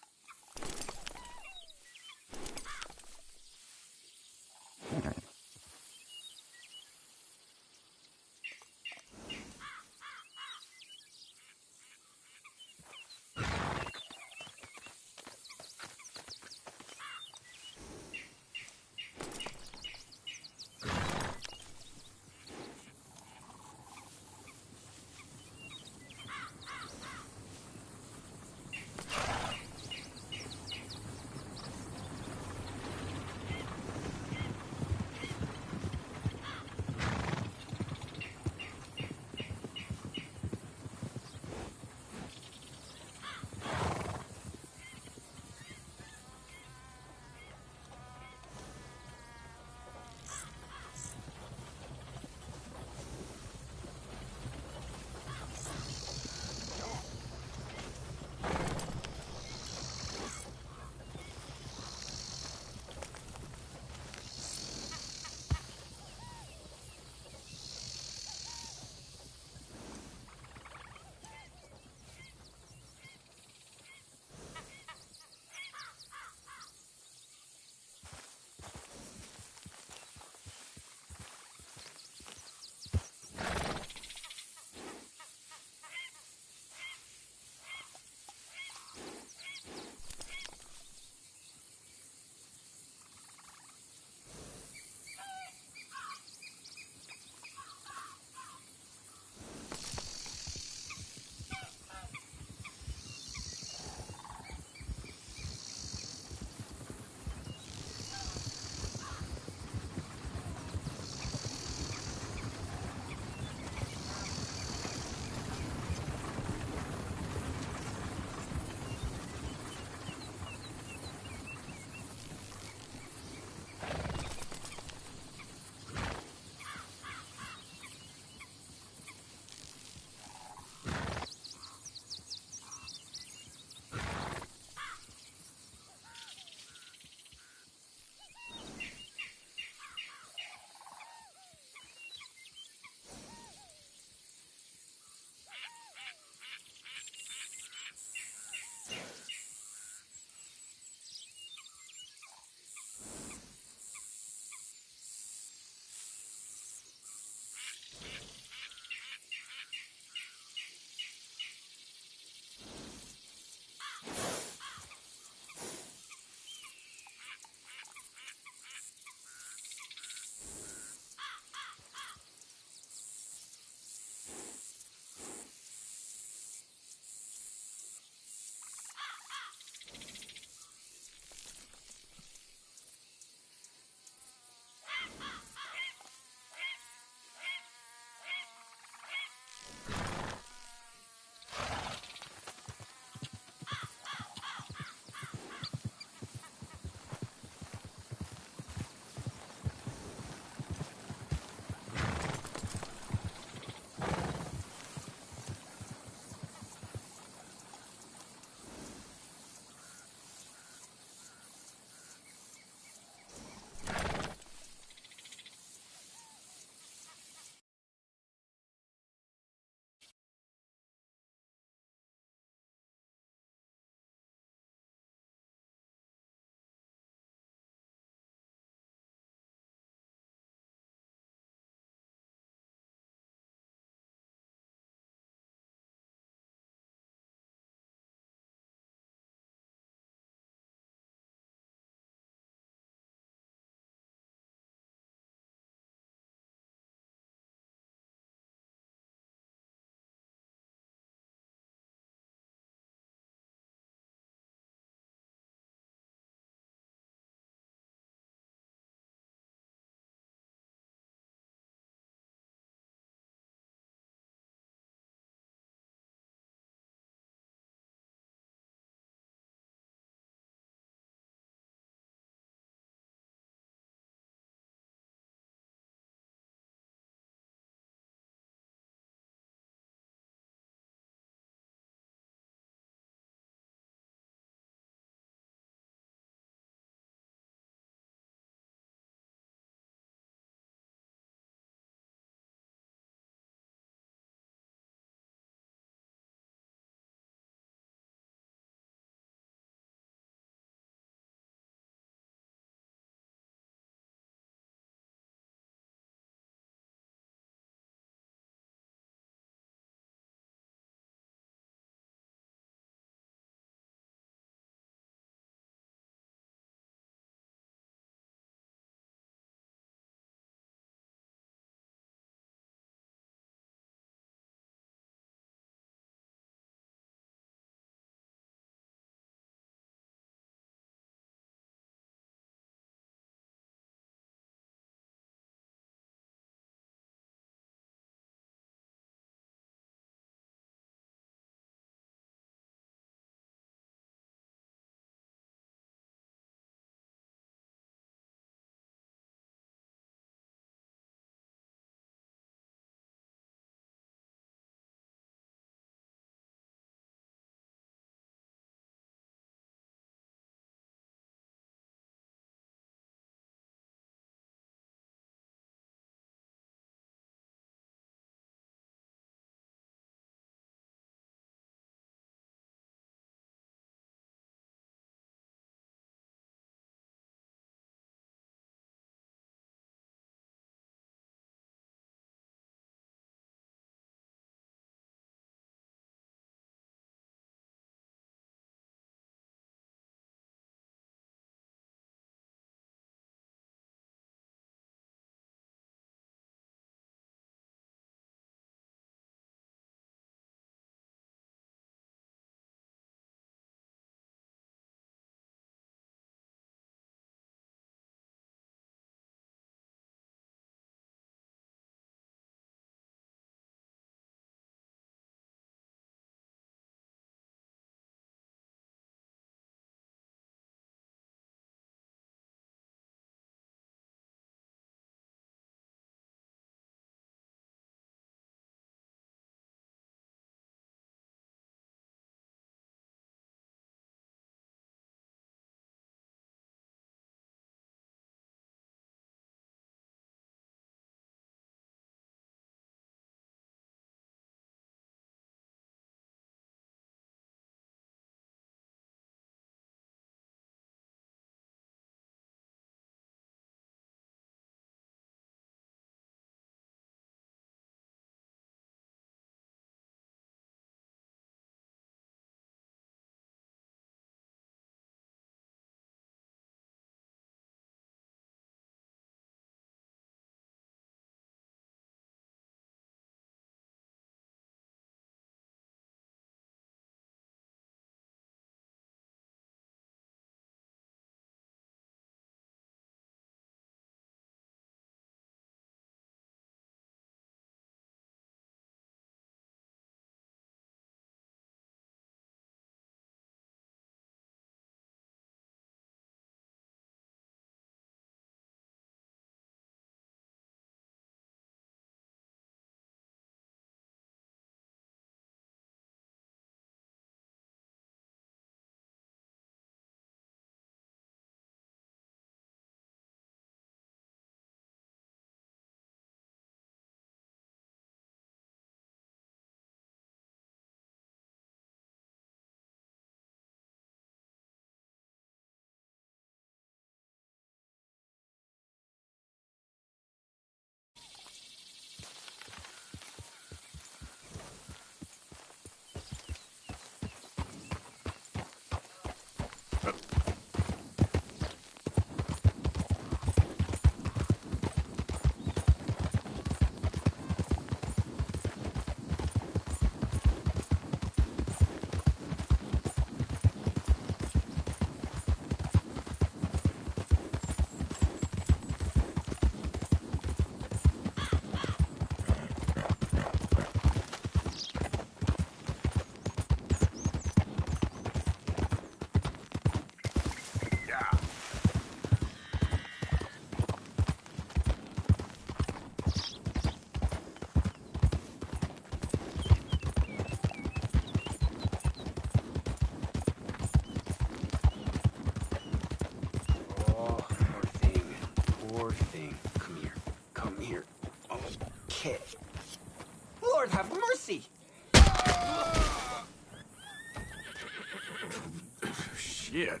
Shit.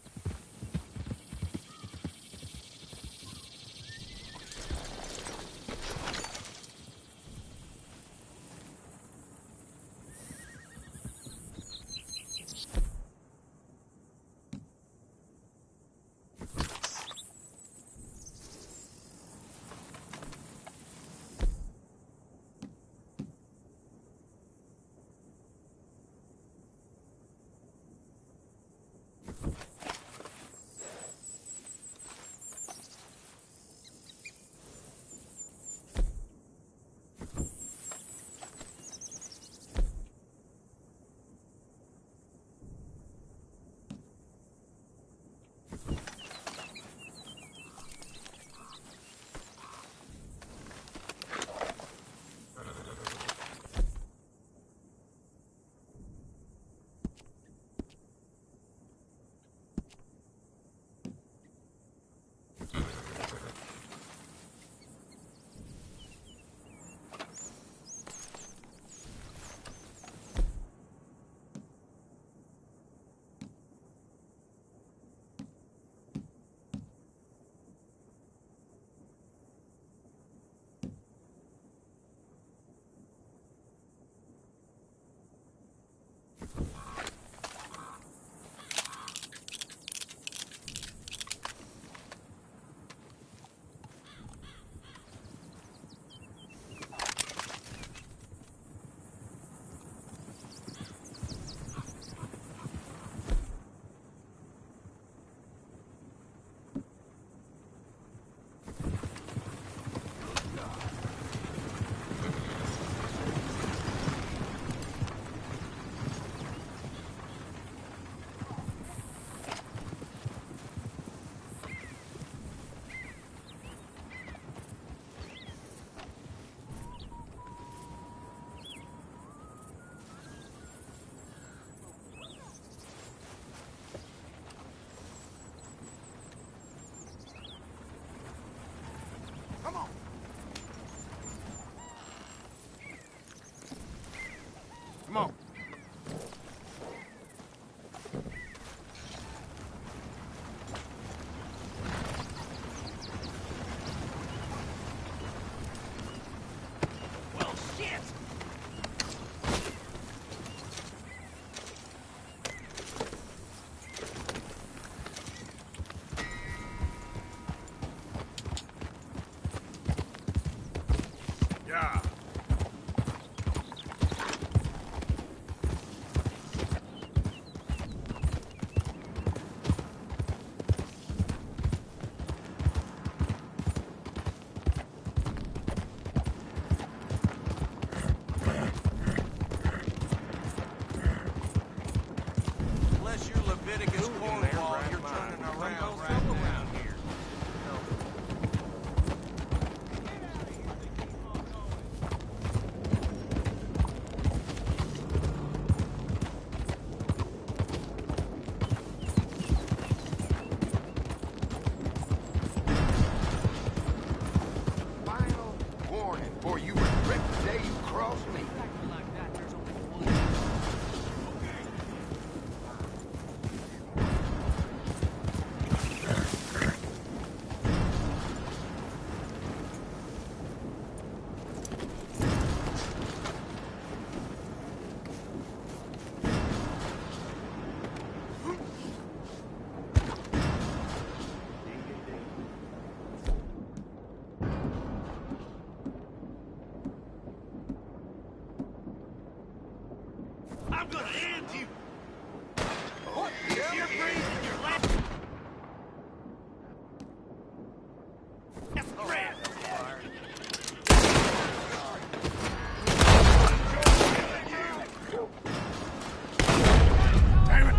Come on. Well, shit! Yeah. Unless you're Leviticus Cornwall, you're turning around right around here. Final warning, or you regret the day you crossed me. I'm gonna end you! What? You're breathing your last... That's grand! Damn it!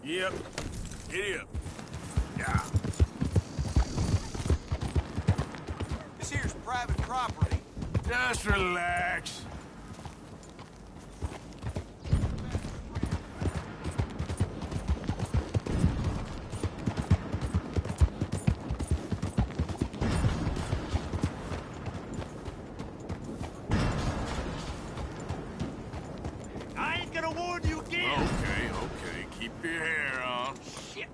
Yep. Giddy up. Yeah. This here's private property. Just relax. I ain't gonna warn you again. Okay, okay. Keep your hair on. Shit.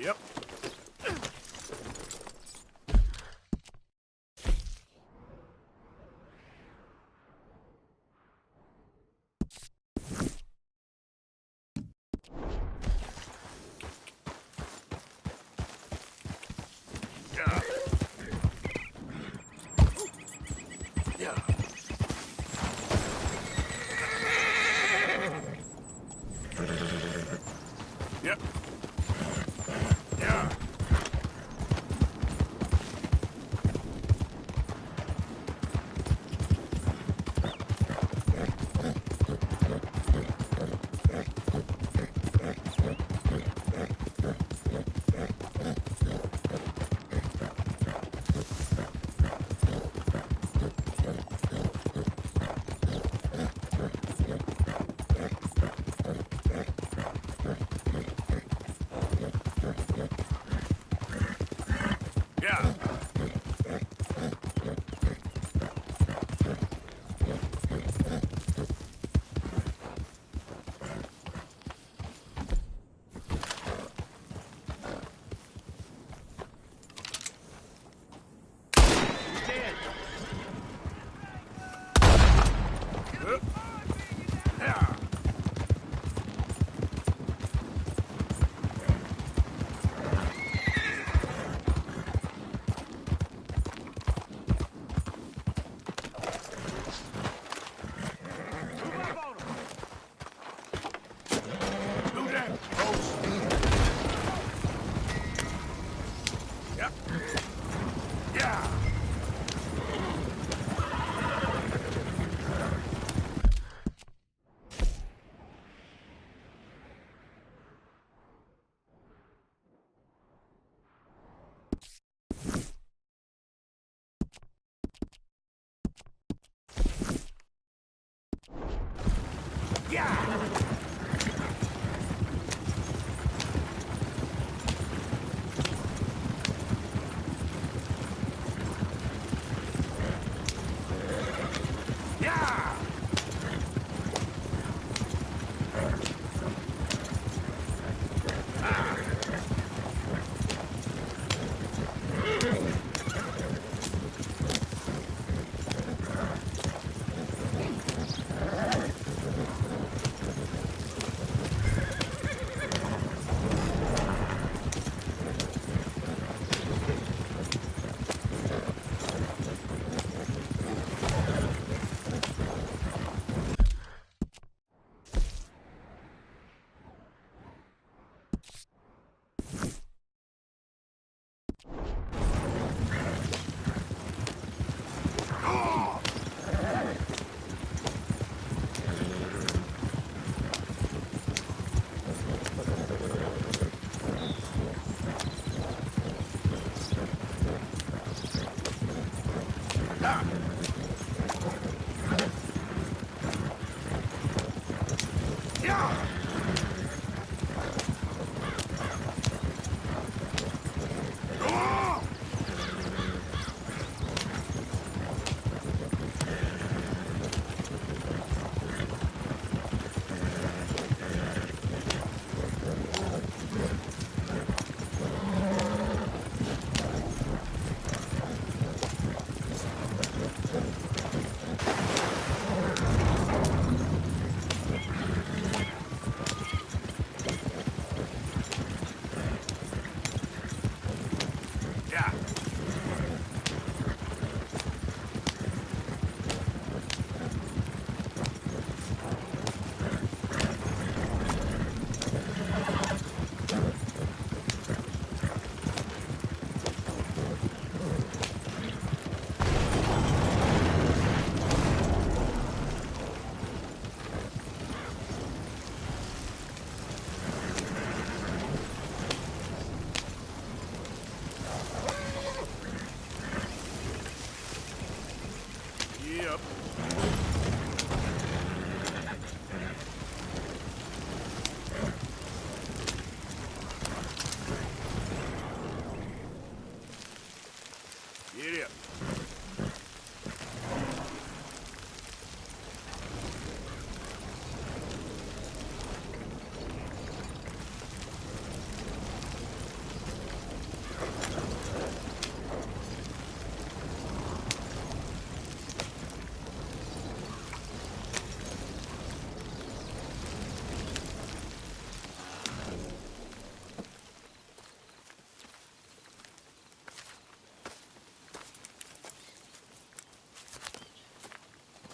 Yep.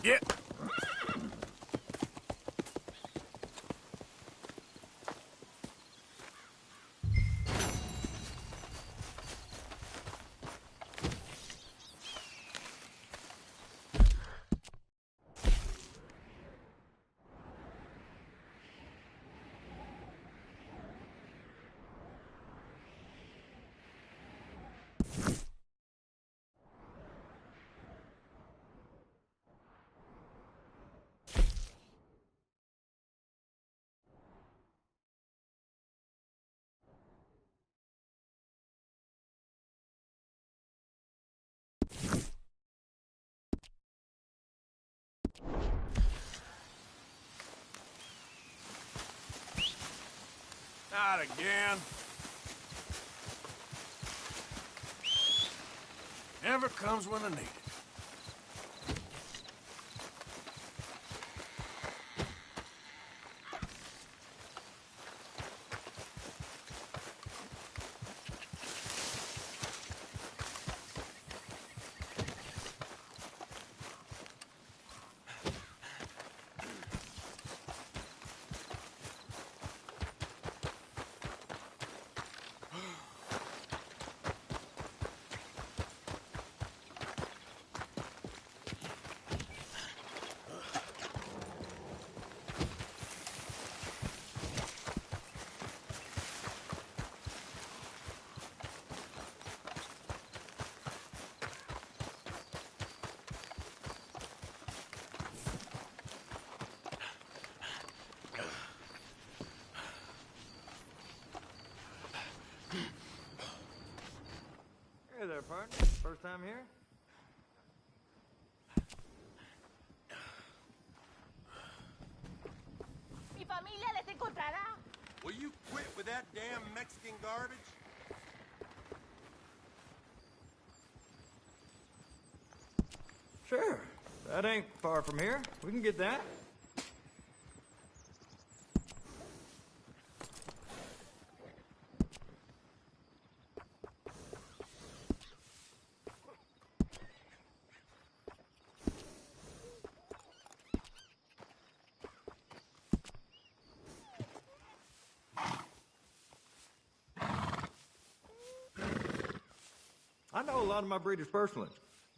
Get. Not again. Never comes when I need it. Hey there, partner. First time here? Mi familia les encontrará. Will you quit with that damn Mexican garbage? Sure. That ain't far from here. We can get that. I know a lot of my breeders personally.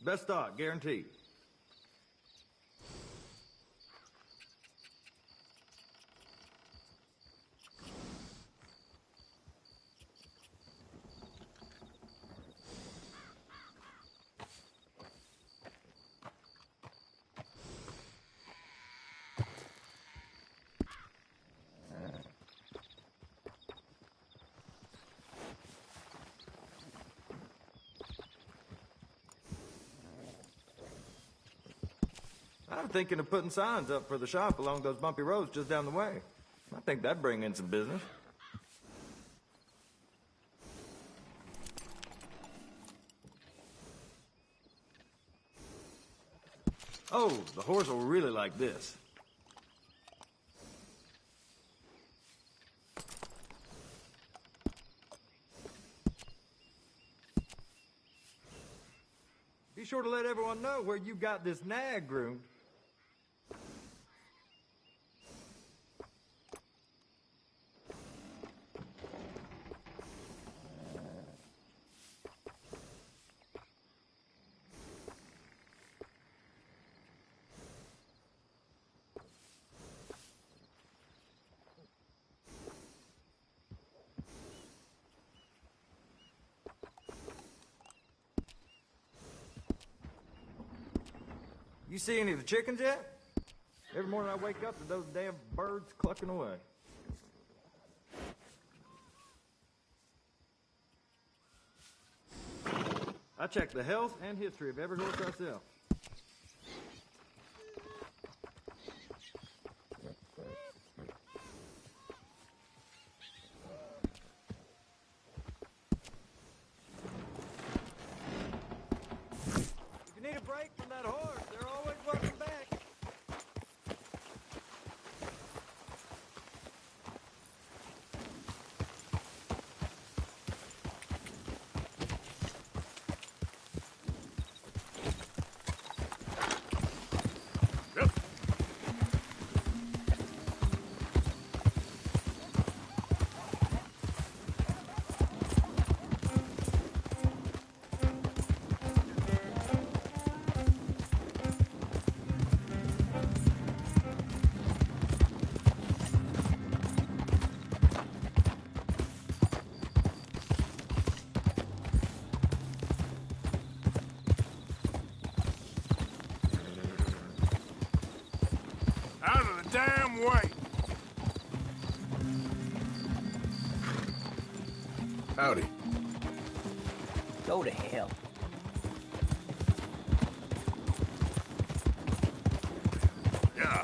Best stock, guaranteed. I'm thinking of putting signs up for the shop along those bumpy roads just down the way. I think that'd bring in some business. Oh, the horse will really like this. Be sure to let everyone know where you got this nag groomed. You see any of the chickens yet? Every morning I wake up to those damn birds clucking away. I check the health and history of every horse I sell. If you need a break from that horse, they're always welcome back. Howdy. Go to hell. Yeah.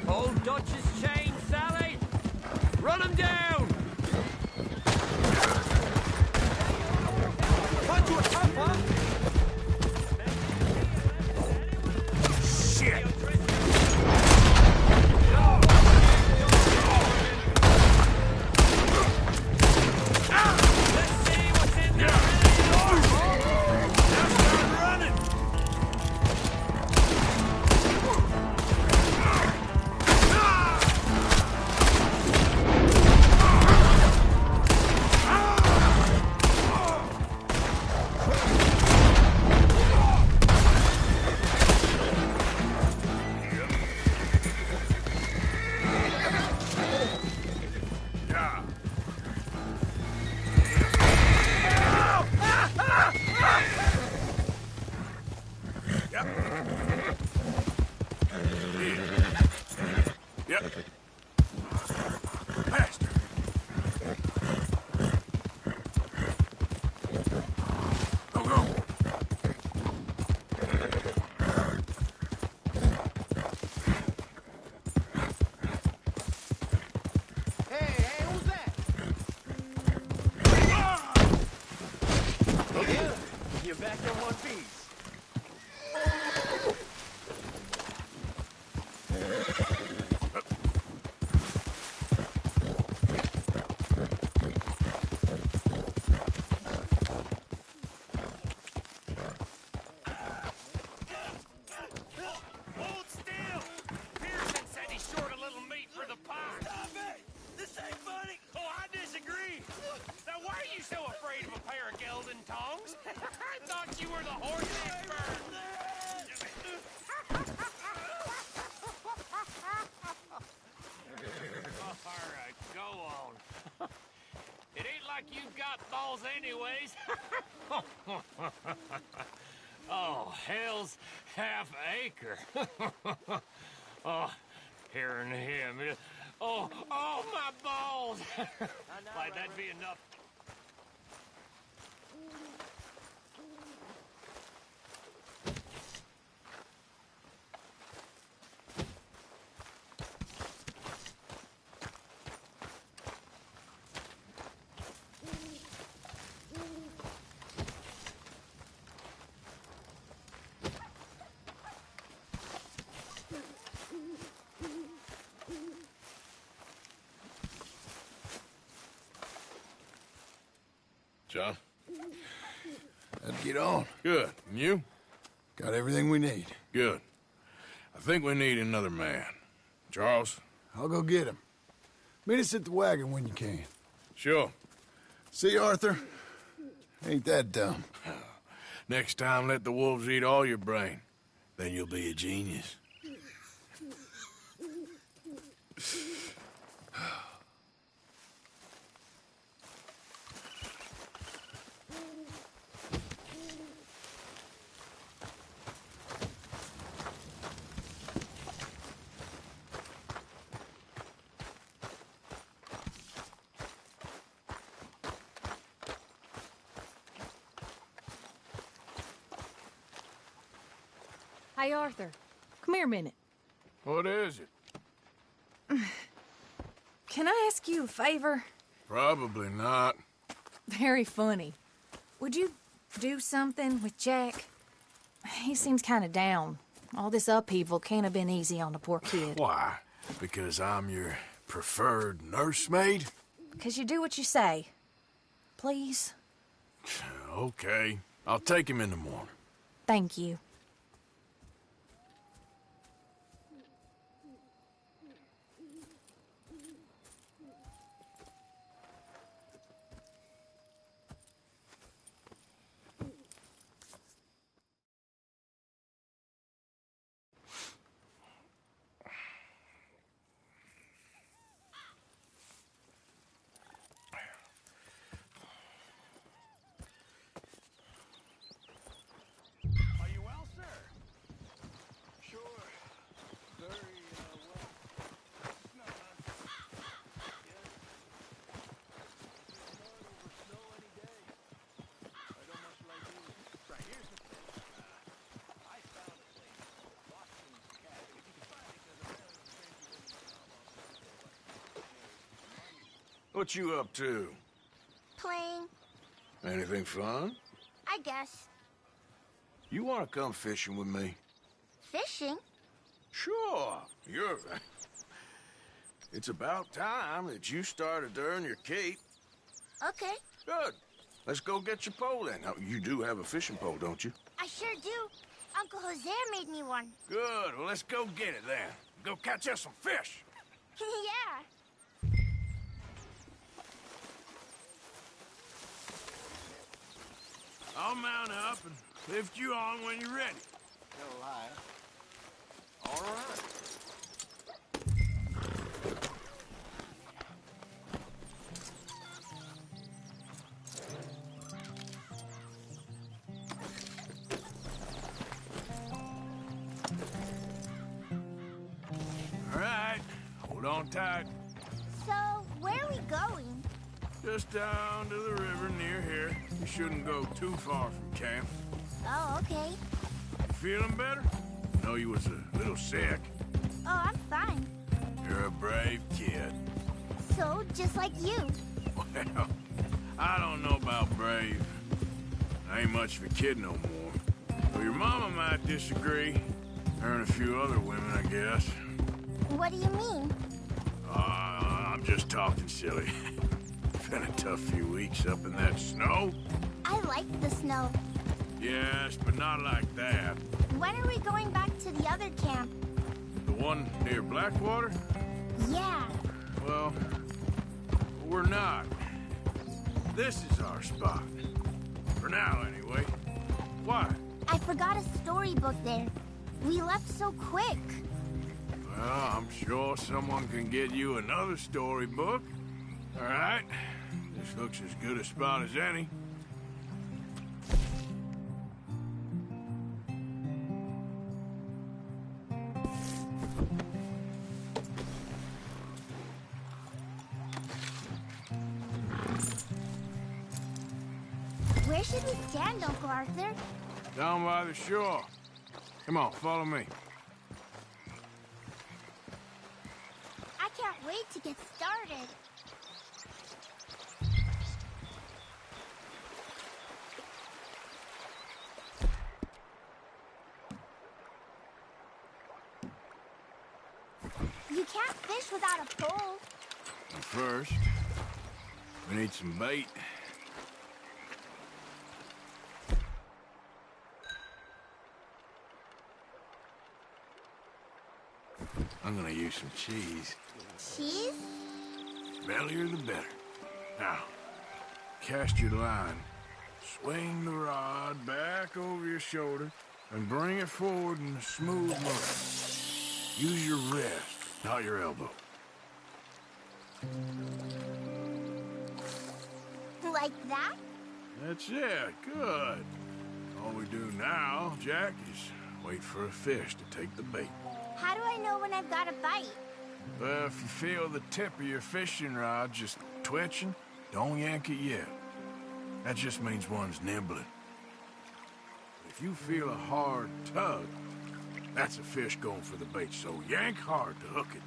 Old Dutch's chain, Sally! Run him down! Cut you a tough, huh? Shit! Let's see what's in there! Now start running! Yep. Faster. Go, go. Hey, who's that? Yeah, you're back in one piece. Hold still! Pearson said he's short a little meat for the pie. Stop it! This ain't funny! Oh, I disagree! Now, why are you so afraid of a pair of gelding tongs? I thought you were the horse expert! All right, go on. It ain't like you've got balls anyways. Oh, hell's half acre. Oh, hearing him. Oh, my balls. Why, that'd be enough. John? Let's get on. Good. And you? Got everything we need. Good. I think we need another man. Charles? I'll go get him. Meet us at the wagon when you can. Sure. See, Arthur? Ain't that dumb. Next time, let the wolves eat all your brain. Then you'll be a genius. Hey, Arthur. Come here a minute. What is it? Can I ask you a favor? Probably not. Very funny. Would you do something with Jack? He seems kind of down. All this upheaval can't have been easy on the poor kid. Why? Because I'm your preferred nursemaid? Because you do what you say. Please? Okay. I'll take him in the morning. Thank you. What you up to? Playing, Anything fun? I guess. You want to come fishing with me? Fishing? Sure. You're... It's about time that you started to earn your keep. Okay. Good. Let's go get your pole then. Now, you do have a fishing pole, don't you? I sure do. Uncle Jose made me one. Good. Well, let's go get it then. Go catch us some fish. Yeah. I'll mount up and lift you on when you're ready. No lie. All right. All right. Hold on tight. So, where are we going? Just down to the river near here. You shouldn't go too far from camp. Oh, okay. You feeling better? I know you was a little sick. Oh, I'm fine. You're a brave kid. So, just like you. Well, I don't know about brave. I ain't much of a kid no more. Well, your mama might disagree. Her and a few other women, I guess. What do you mean? I'm just talking silly. Been a tough few weeks up in that snow. I like the snow. Yes, but not like that. When are we going back to the other camp? The one near Blackwater? Yeah. Well, we're not. This is our spot. For now, anyway. Why? I forgot a storybook there. We left so quick. Well, I'm sure someone can get you another storybook. All right. This looks as good a spot as any. Where should we stand, Uncle Arthur? Down by the shore. Come on, follow me. I can't wait to get started. You can't fish without a pole. Well, first, we need some bait. I'm gonna use some cheese. Cheese? Bellier the better. Now, cast your line. Swing the rod back over your shoulder and bring it forward in a smooth motion. Use your wrist, not your elbow. Like that? That's it. Good. All we do now, Jack, is wait for a fish to take the bait. How do I know when I've got a bite? Well, if you feel the tip of your fishing rod just twitching, don't yank it yet. That just means one's nibbling. If you feel a hard tug, That's a fish going for the bait, so yank hard to hook it.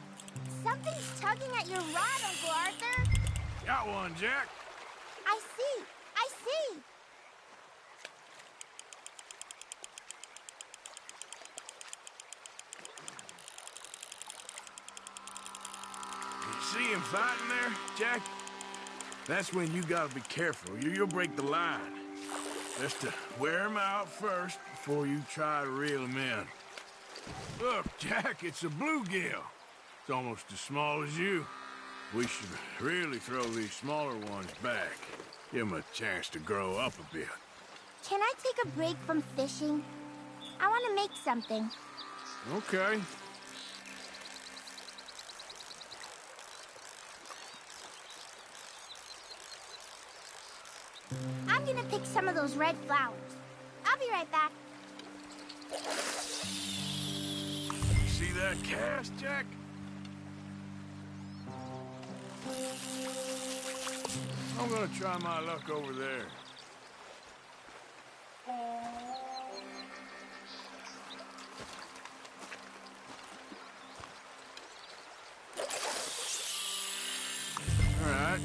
Something's tugging at your rod, Uncle Arthur. Got one, Jack. I see. I see. You see him fighting there, Jack? That's when you gotta be careful. You'll break the line. Just to wear him out first before you try to reel him in. Look, Jack, it's a bluegill. It's almost as small as you. We should really throw these smaller ones back. Give them a chance to grow up a bit. Can I take a break from fishing? I want to make something. Okay. I'm gonna pick some of those red flowers. I'll be right back. See that cast, Jack? I'm gonna try my luck over there. All right.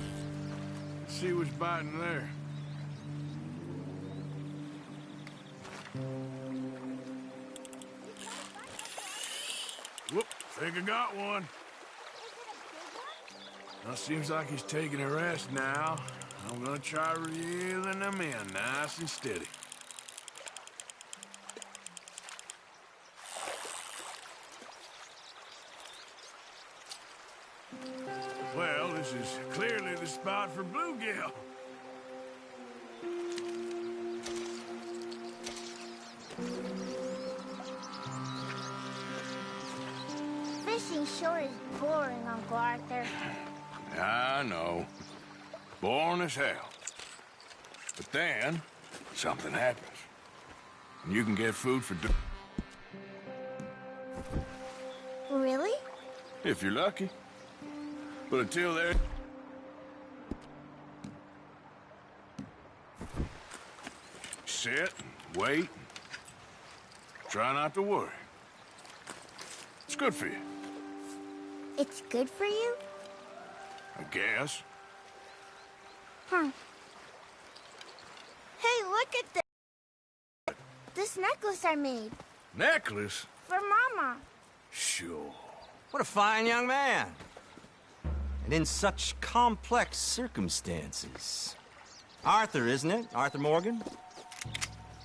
Let's see what's biting there. Whoop, think I got one. Well, seems like he's taking a rest now. I'm gonna try reeling him in nice and steady. Well, this is clearly the spot for bluegill. Fishing sure is boring, Uncle Arthur. I know. Boring as hell. But then, something happens. And you can get food for... Really? if you're lucky. But until then... sit, wait, try not to worry. It's good for you. It's good for you? I guess. Huh. Hey, look at this. This necklace I made. Necklace? For Mama. Sure. What a fine young man. And in such complex circumstances. Arthur, isn't it? Arthur Morgan?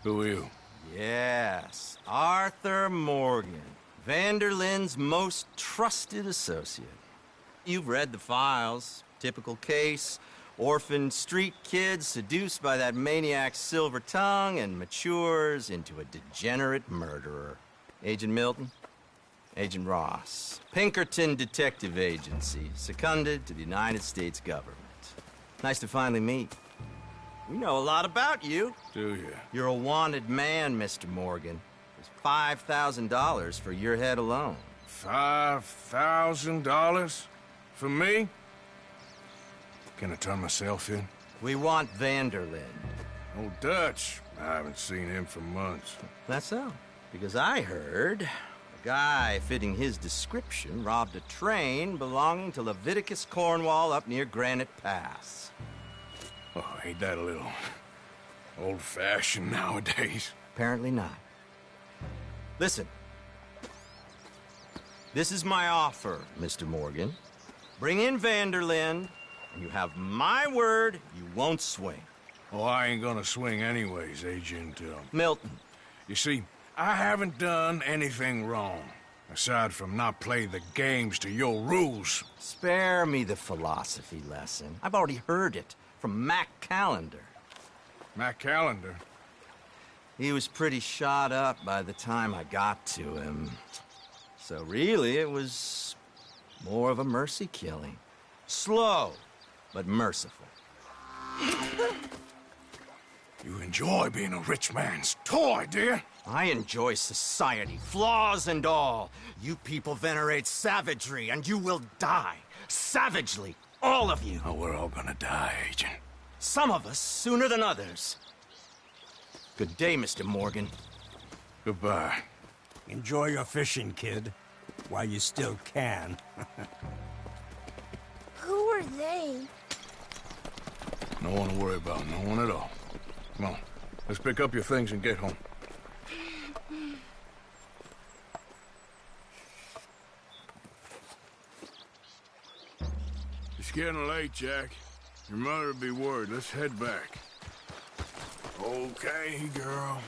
Who are you? Yes, Arthur Morgan. Vanderlyn's most trusted associate. You've read the files. Typical case. Orphaned street kid seduced by that maniac's silver tongue and matures into a degenerate murderer. Agent Milton? Agent Ross. Pinkerton Detective Agency, seconded to the United States government. Nice to finally meet. We know a lot about you. Do you? You're a wanted man, Mr. Morgan. There's $5,000 for your head alone. $5,000? For me? Can I turn myself in? We want Vanderlyn. Oh, Dutch. I haven't seen him for months. That's so. Because I heard a guy fitting his description robbed a train belonging to Leviticus Cornwall up near Granite Pass. Oh, ain't that a little old-fashioned nowadays? Apparently not. Listen. This is my offer, Mr. Morgan. Bring in Vanderlyn, and you have my word you won't swing. Oh, I ain't gonna swing anyways, Agent... Milton. You see, I haven't done anything wrong, aside from not playing the games to your rules. Spare me the philosophy lesson. I've already heard it from Mac Callender. Mac Callender? He was pretty shot up by the time I got to him. So really, it was more of a mercy killing. Slow, but merciful. You enjoy being a rich man's toy, do you? I enjoy society, flaws and all. You people venerate savagery, and you will die. Savagely, all of you. Oh, we're all gonna die, Agent. Some of us sooner than others. Good day, Mr. Morgan. Goodbye. Enjoy your fishing, kid, while you still can. Who were they? No one to worry about, no one at all. Come on, let's pick up your things and get home. It's getting late, Jack. Your mother'll be worried. Let's head back. Okay, girl.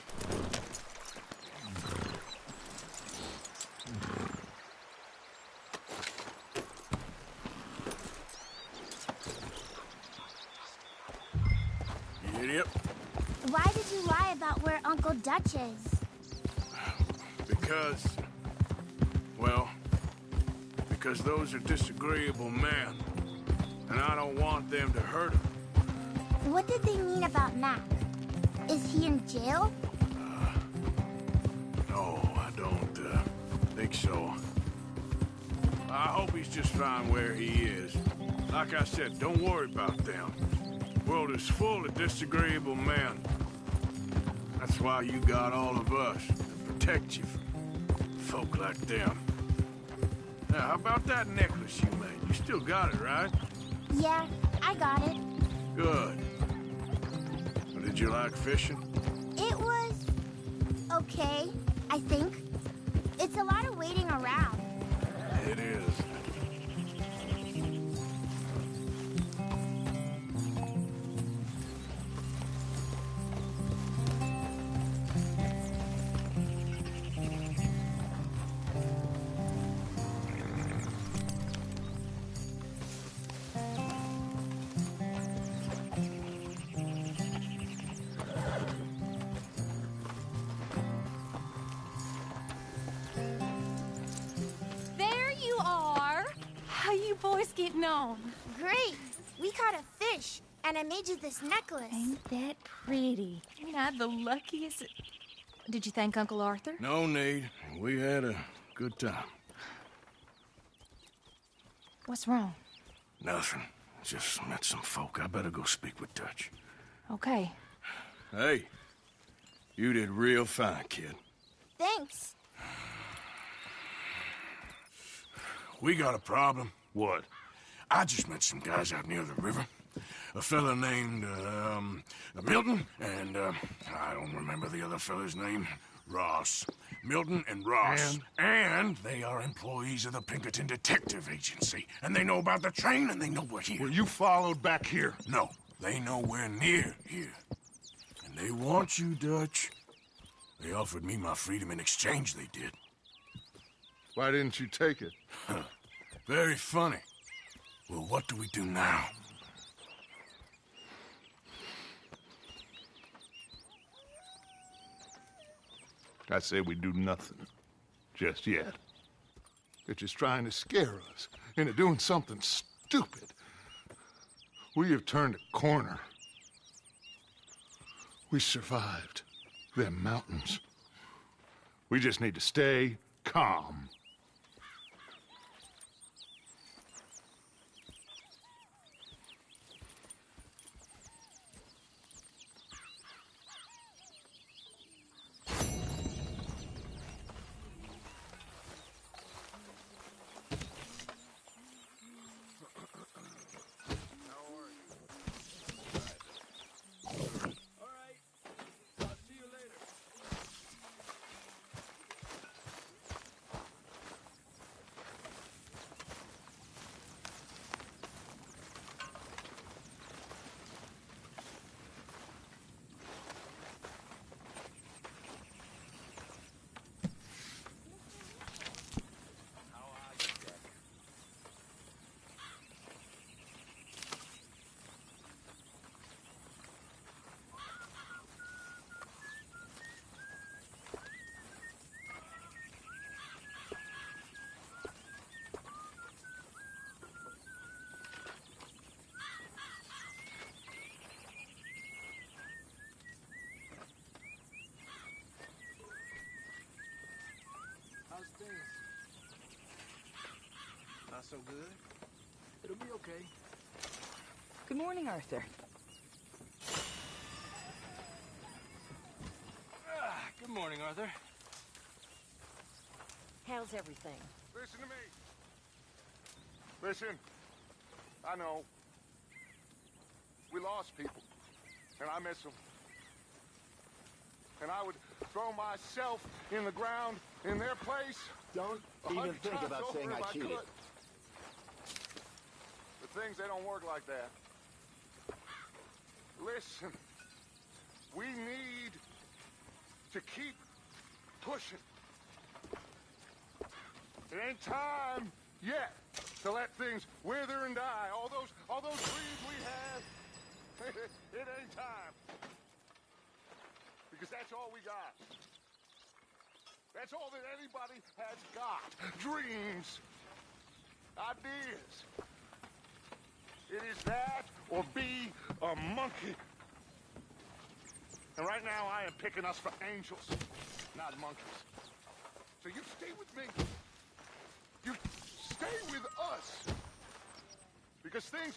You idiot. Why did you lie about where Uncle Dutch is? Because... well... because those are disagreeable men. And I don't want them to hurt him. What did they mean about Mac? Is he in jail? No, I don't think so. I hope he's just fine where he is. Like I said, don't worry about them. The world is full of disagreeable men. That's why you got all of us, to protect you from folk like them. Now, how about that necklace you made? You still got it, right? Yeah, I got it. Good. Well, did you like fishing? It was... okay, I think. It's a lot of waiting around. It is. boys getting on? Great. We caught a fish, and I made you this necklace. Ain't that pretty? Ain't I the luckiest? Did you thank Uncle Arthur? No need. We had a good time. What's wrong? Nothing. Just met some folk. I better go speak with Dutch. Okay. Hey, you did real fine, kid. Thanks. We got a problem. What? I just met some guys out near the river. A fella named, Milton, and, I don't remember the other fella's name. Ross. Milton and Ross. And they are employees of the Pinkerton Detective Agency. And they know about the train, and they know we're here. Well, you followed back here? No, they know we're near here. And they want you, Dutch. They offered me my freedom in exchange, they did. Why didn't you take it? Very funny. Well, what do we do now? I say we do nothing. Just yet. They're just trying to scare us into doing something stupid. We have turned a corner. We survived them mountains. We just need to stay calm. How's things? Not so good? It'll be okay. Good morning, Arthur. Good morning, Arthur. How's everything? Listen to me. Listen, I know. We lost people, and I miss them. And I would throw myself in the ground in their place. Don't even think about saying I cheated. But things, they don't work like that. Listen, we need to keep pushing. It ain't time yet to let things wither and die. All those dreams we had, it ain't time. Because that's all we got. That's all that anybody has got. Dreams. Ideas. It is that or be a monkey. And right now I am picking us for angels, not monkeys. So you stay with me. You stay with us. Because things...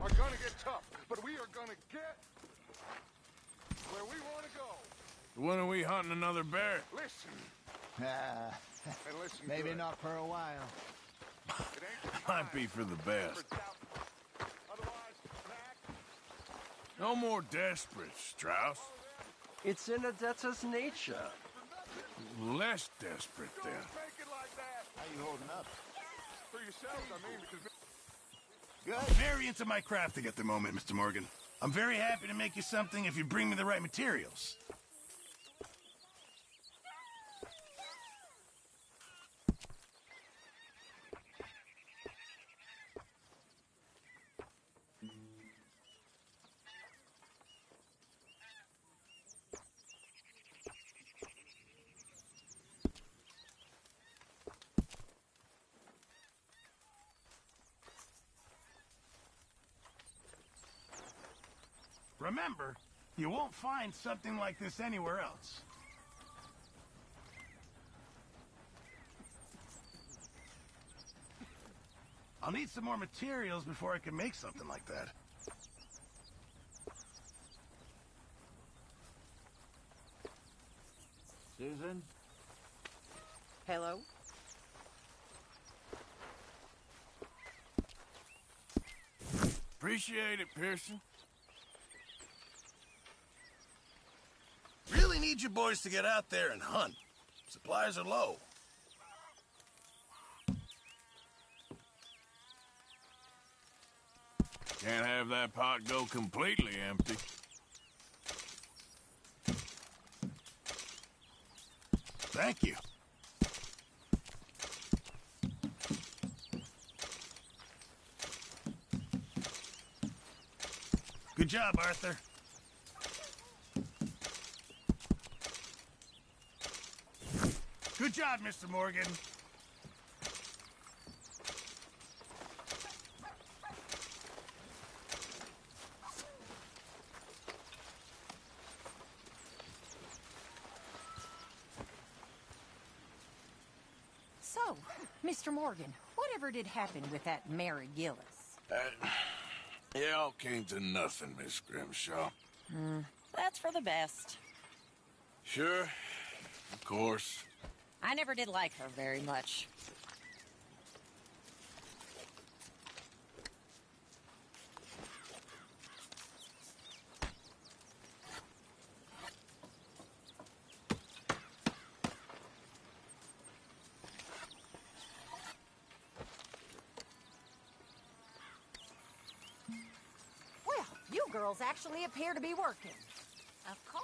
are gonna get tough, but we are gonna get where we want to go. When are we hunting another bear? Listen. And listen Maybe good. not for a while. Might be for the best. No more desperate, Strauss. It's in a debtor's nature. Less desperate, then. How you holding up? For yourselves, I mean, because... Good. Very into my crafting at the moment, Mr. Morgan. I'm very happy to make you something if you bring me the right materials. Remember, you won't find something like this anywhere else. I'll need some more materials before I can make something like that. Susan? Hello? Appreciate it, Pearson. Really need you boys to get out there and hunt. Supplies are low. Can't have that pot go completely empty. Thank you. Good job, Arthur. Good job, Mr. Morgan. So, Mr. Morgan, whatever did happen with that Mary Gillis? It all came to nothing, Miss Grimshaw. That's for the best. Sure, of course. I never did like her very much. Well, you girls actually appear to be working. Of course.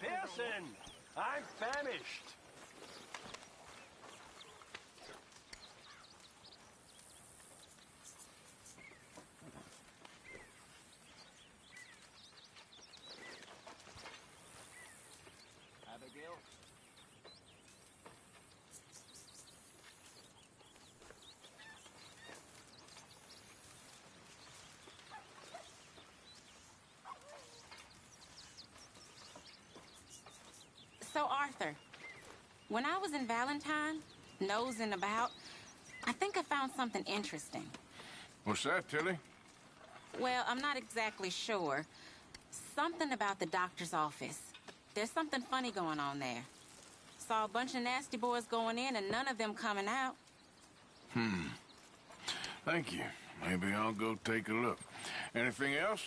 Pearson, I'm famished. Abigail? Arthur. When I was in Valentine, nosing about, I think I found something interesting. What's that, Tilly? Well, I'm not exactly sure. Something about the doctor's office. There's something funny going on there. Saw a bunch of nasty boys going in and none of them coming out. Thank you. Maybe I'll go take a look. Anything else?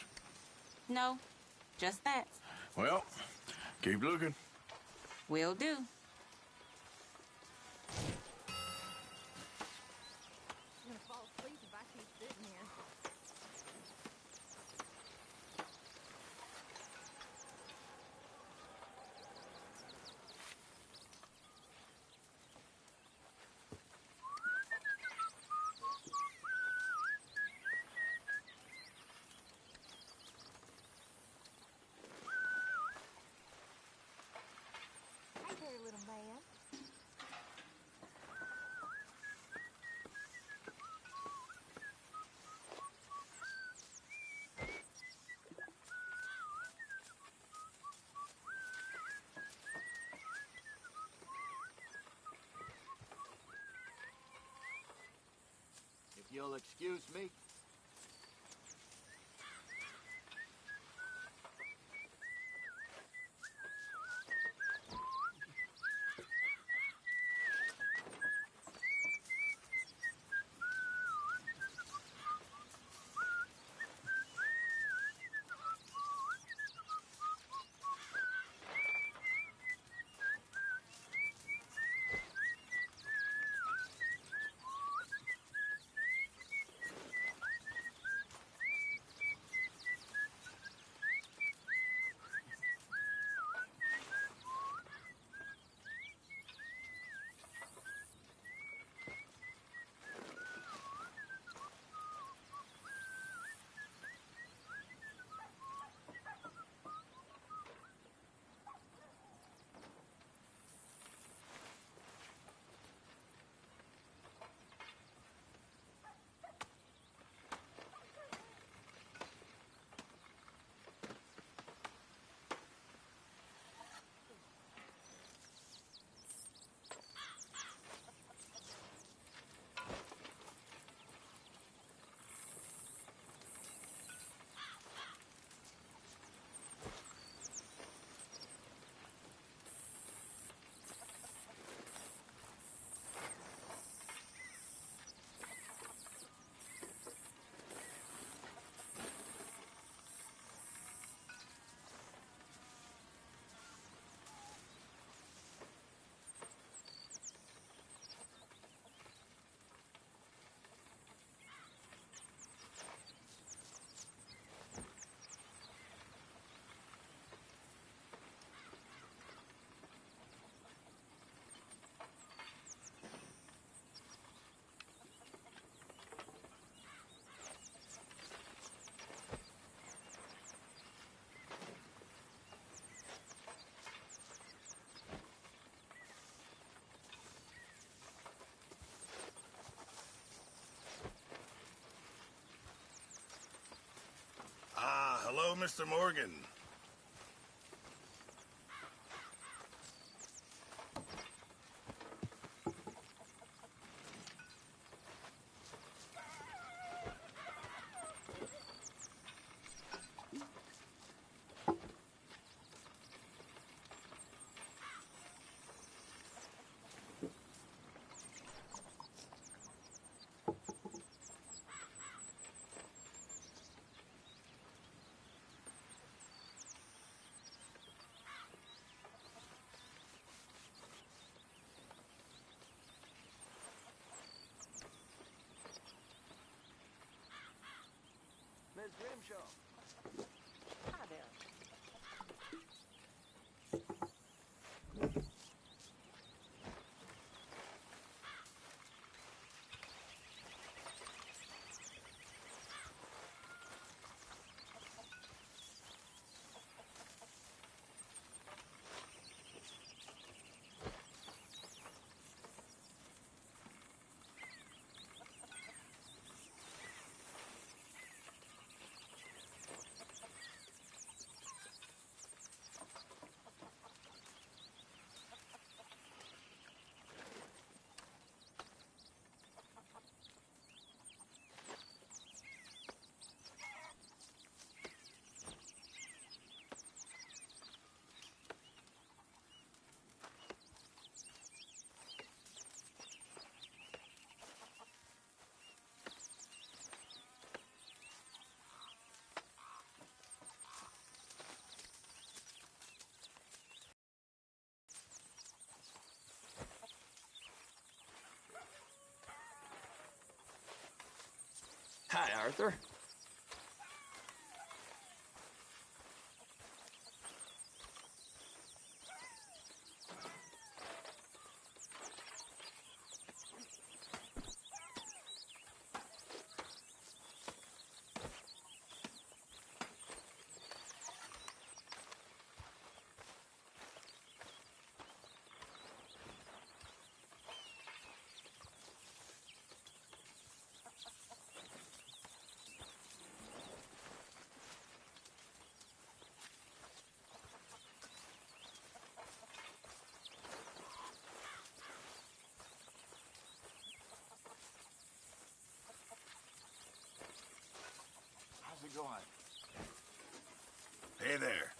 No, just that. Well, keep looking. Will do. I'm gonna fall asleep if I keep sitting here. Hey there, little man. If you'll excuse me. Hello, Mr. Morgan. Miss Grimshaw. Hi there. Arthur. How's it going? Hey there.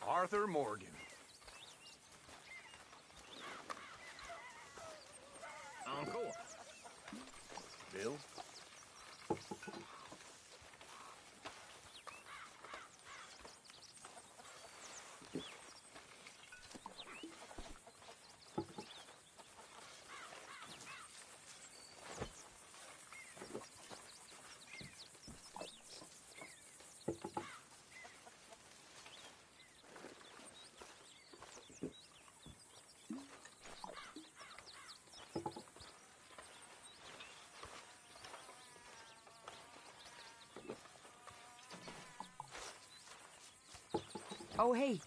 Arthur Morgan. Uncle. Bill? Oh, hey.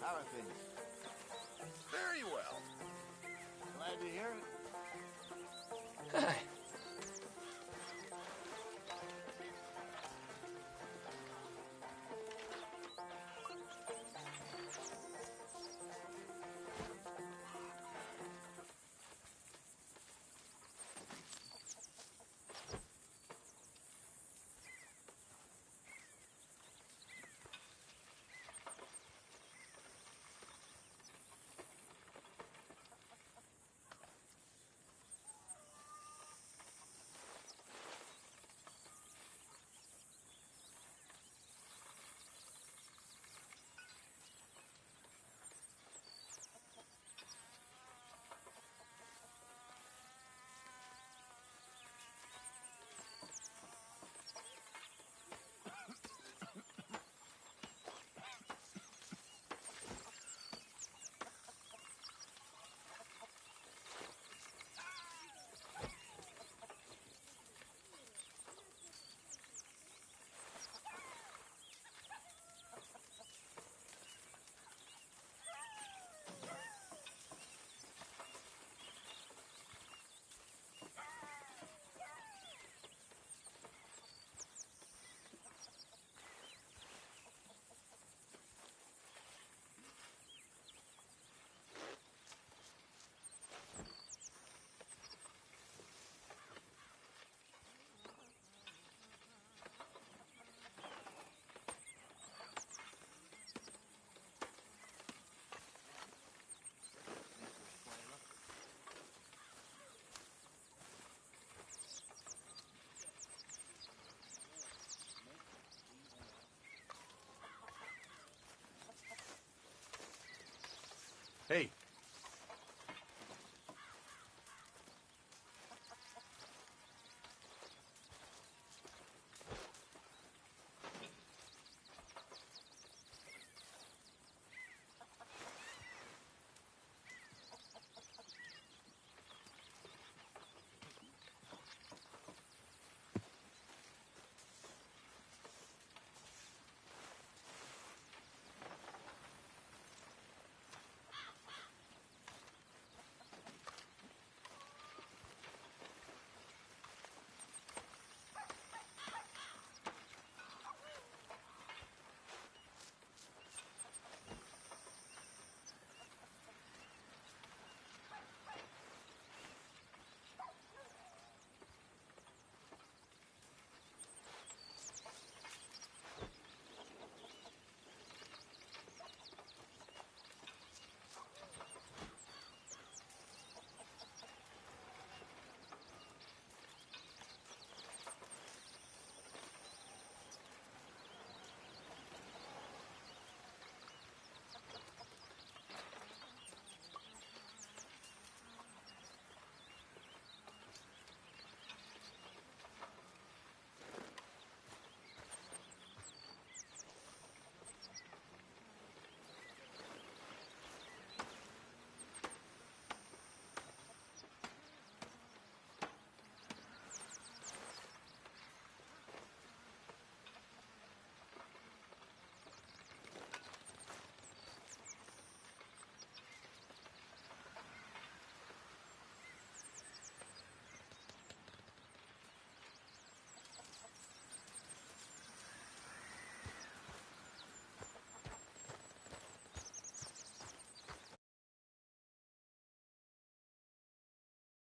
How are things? Very well. Glad to hear it. Hi.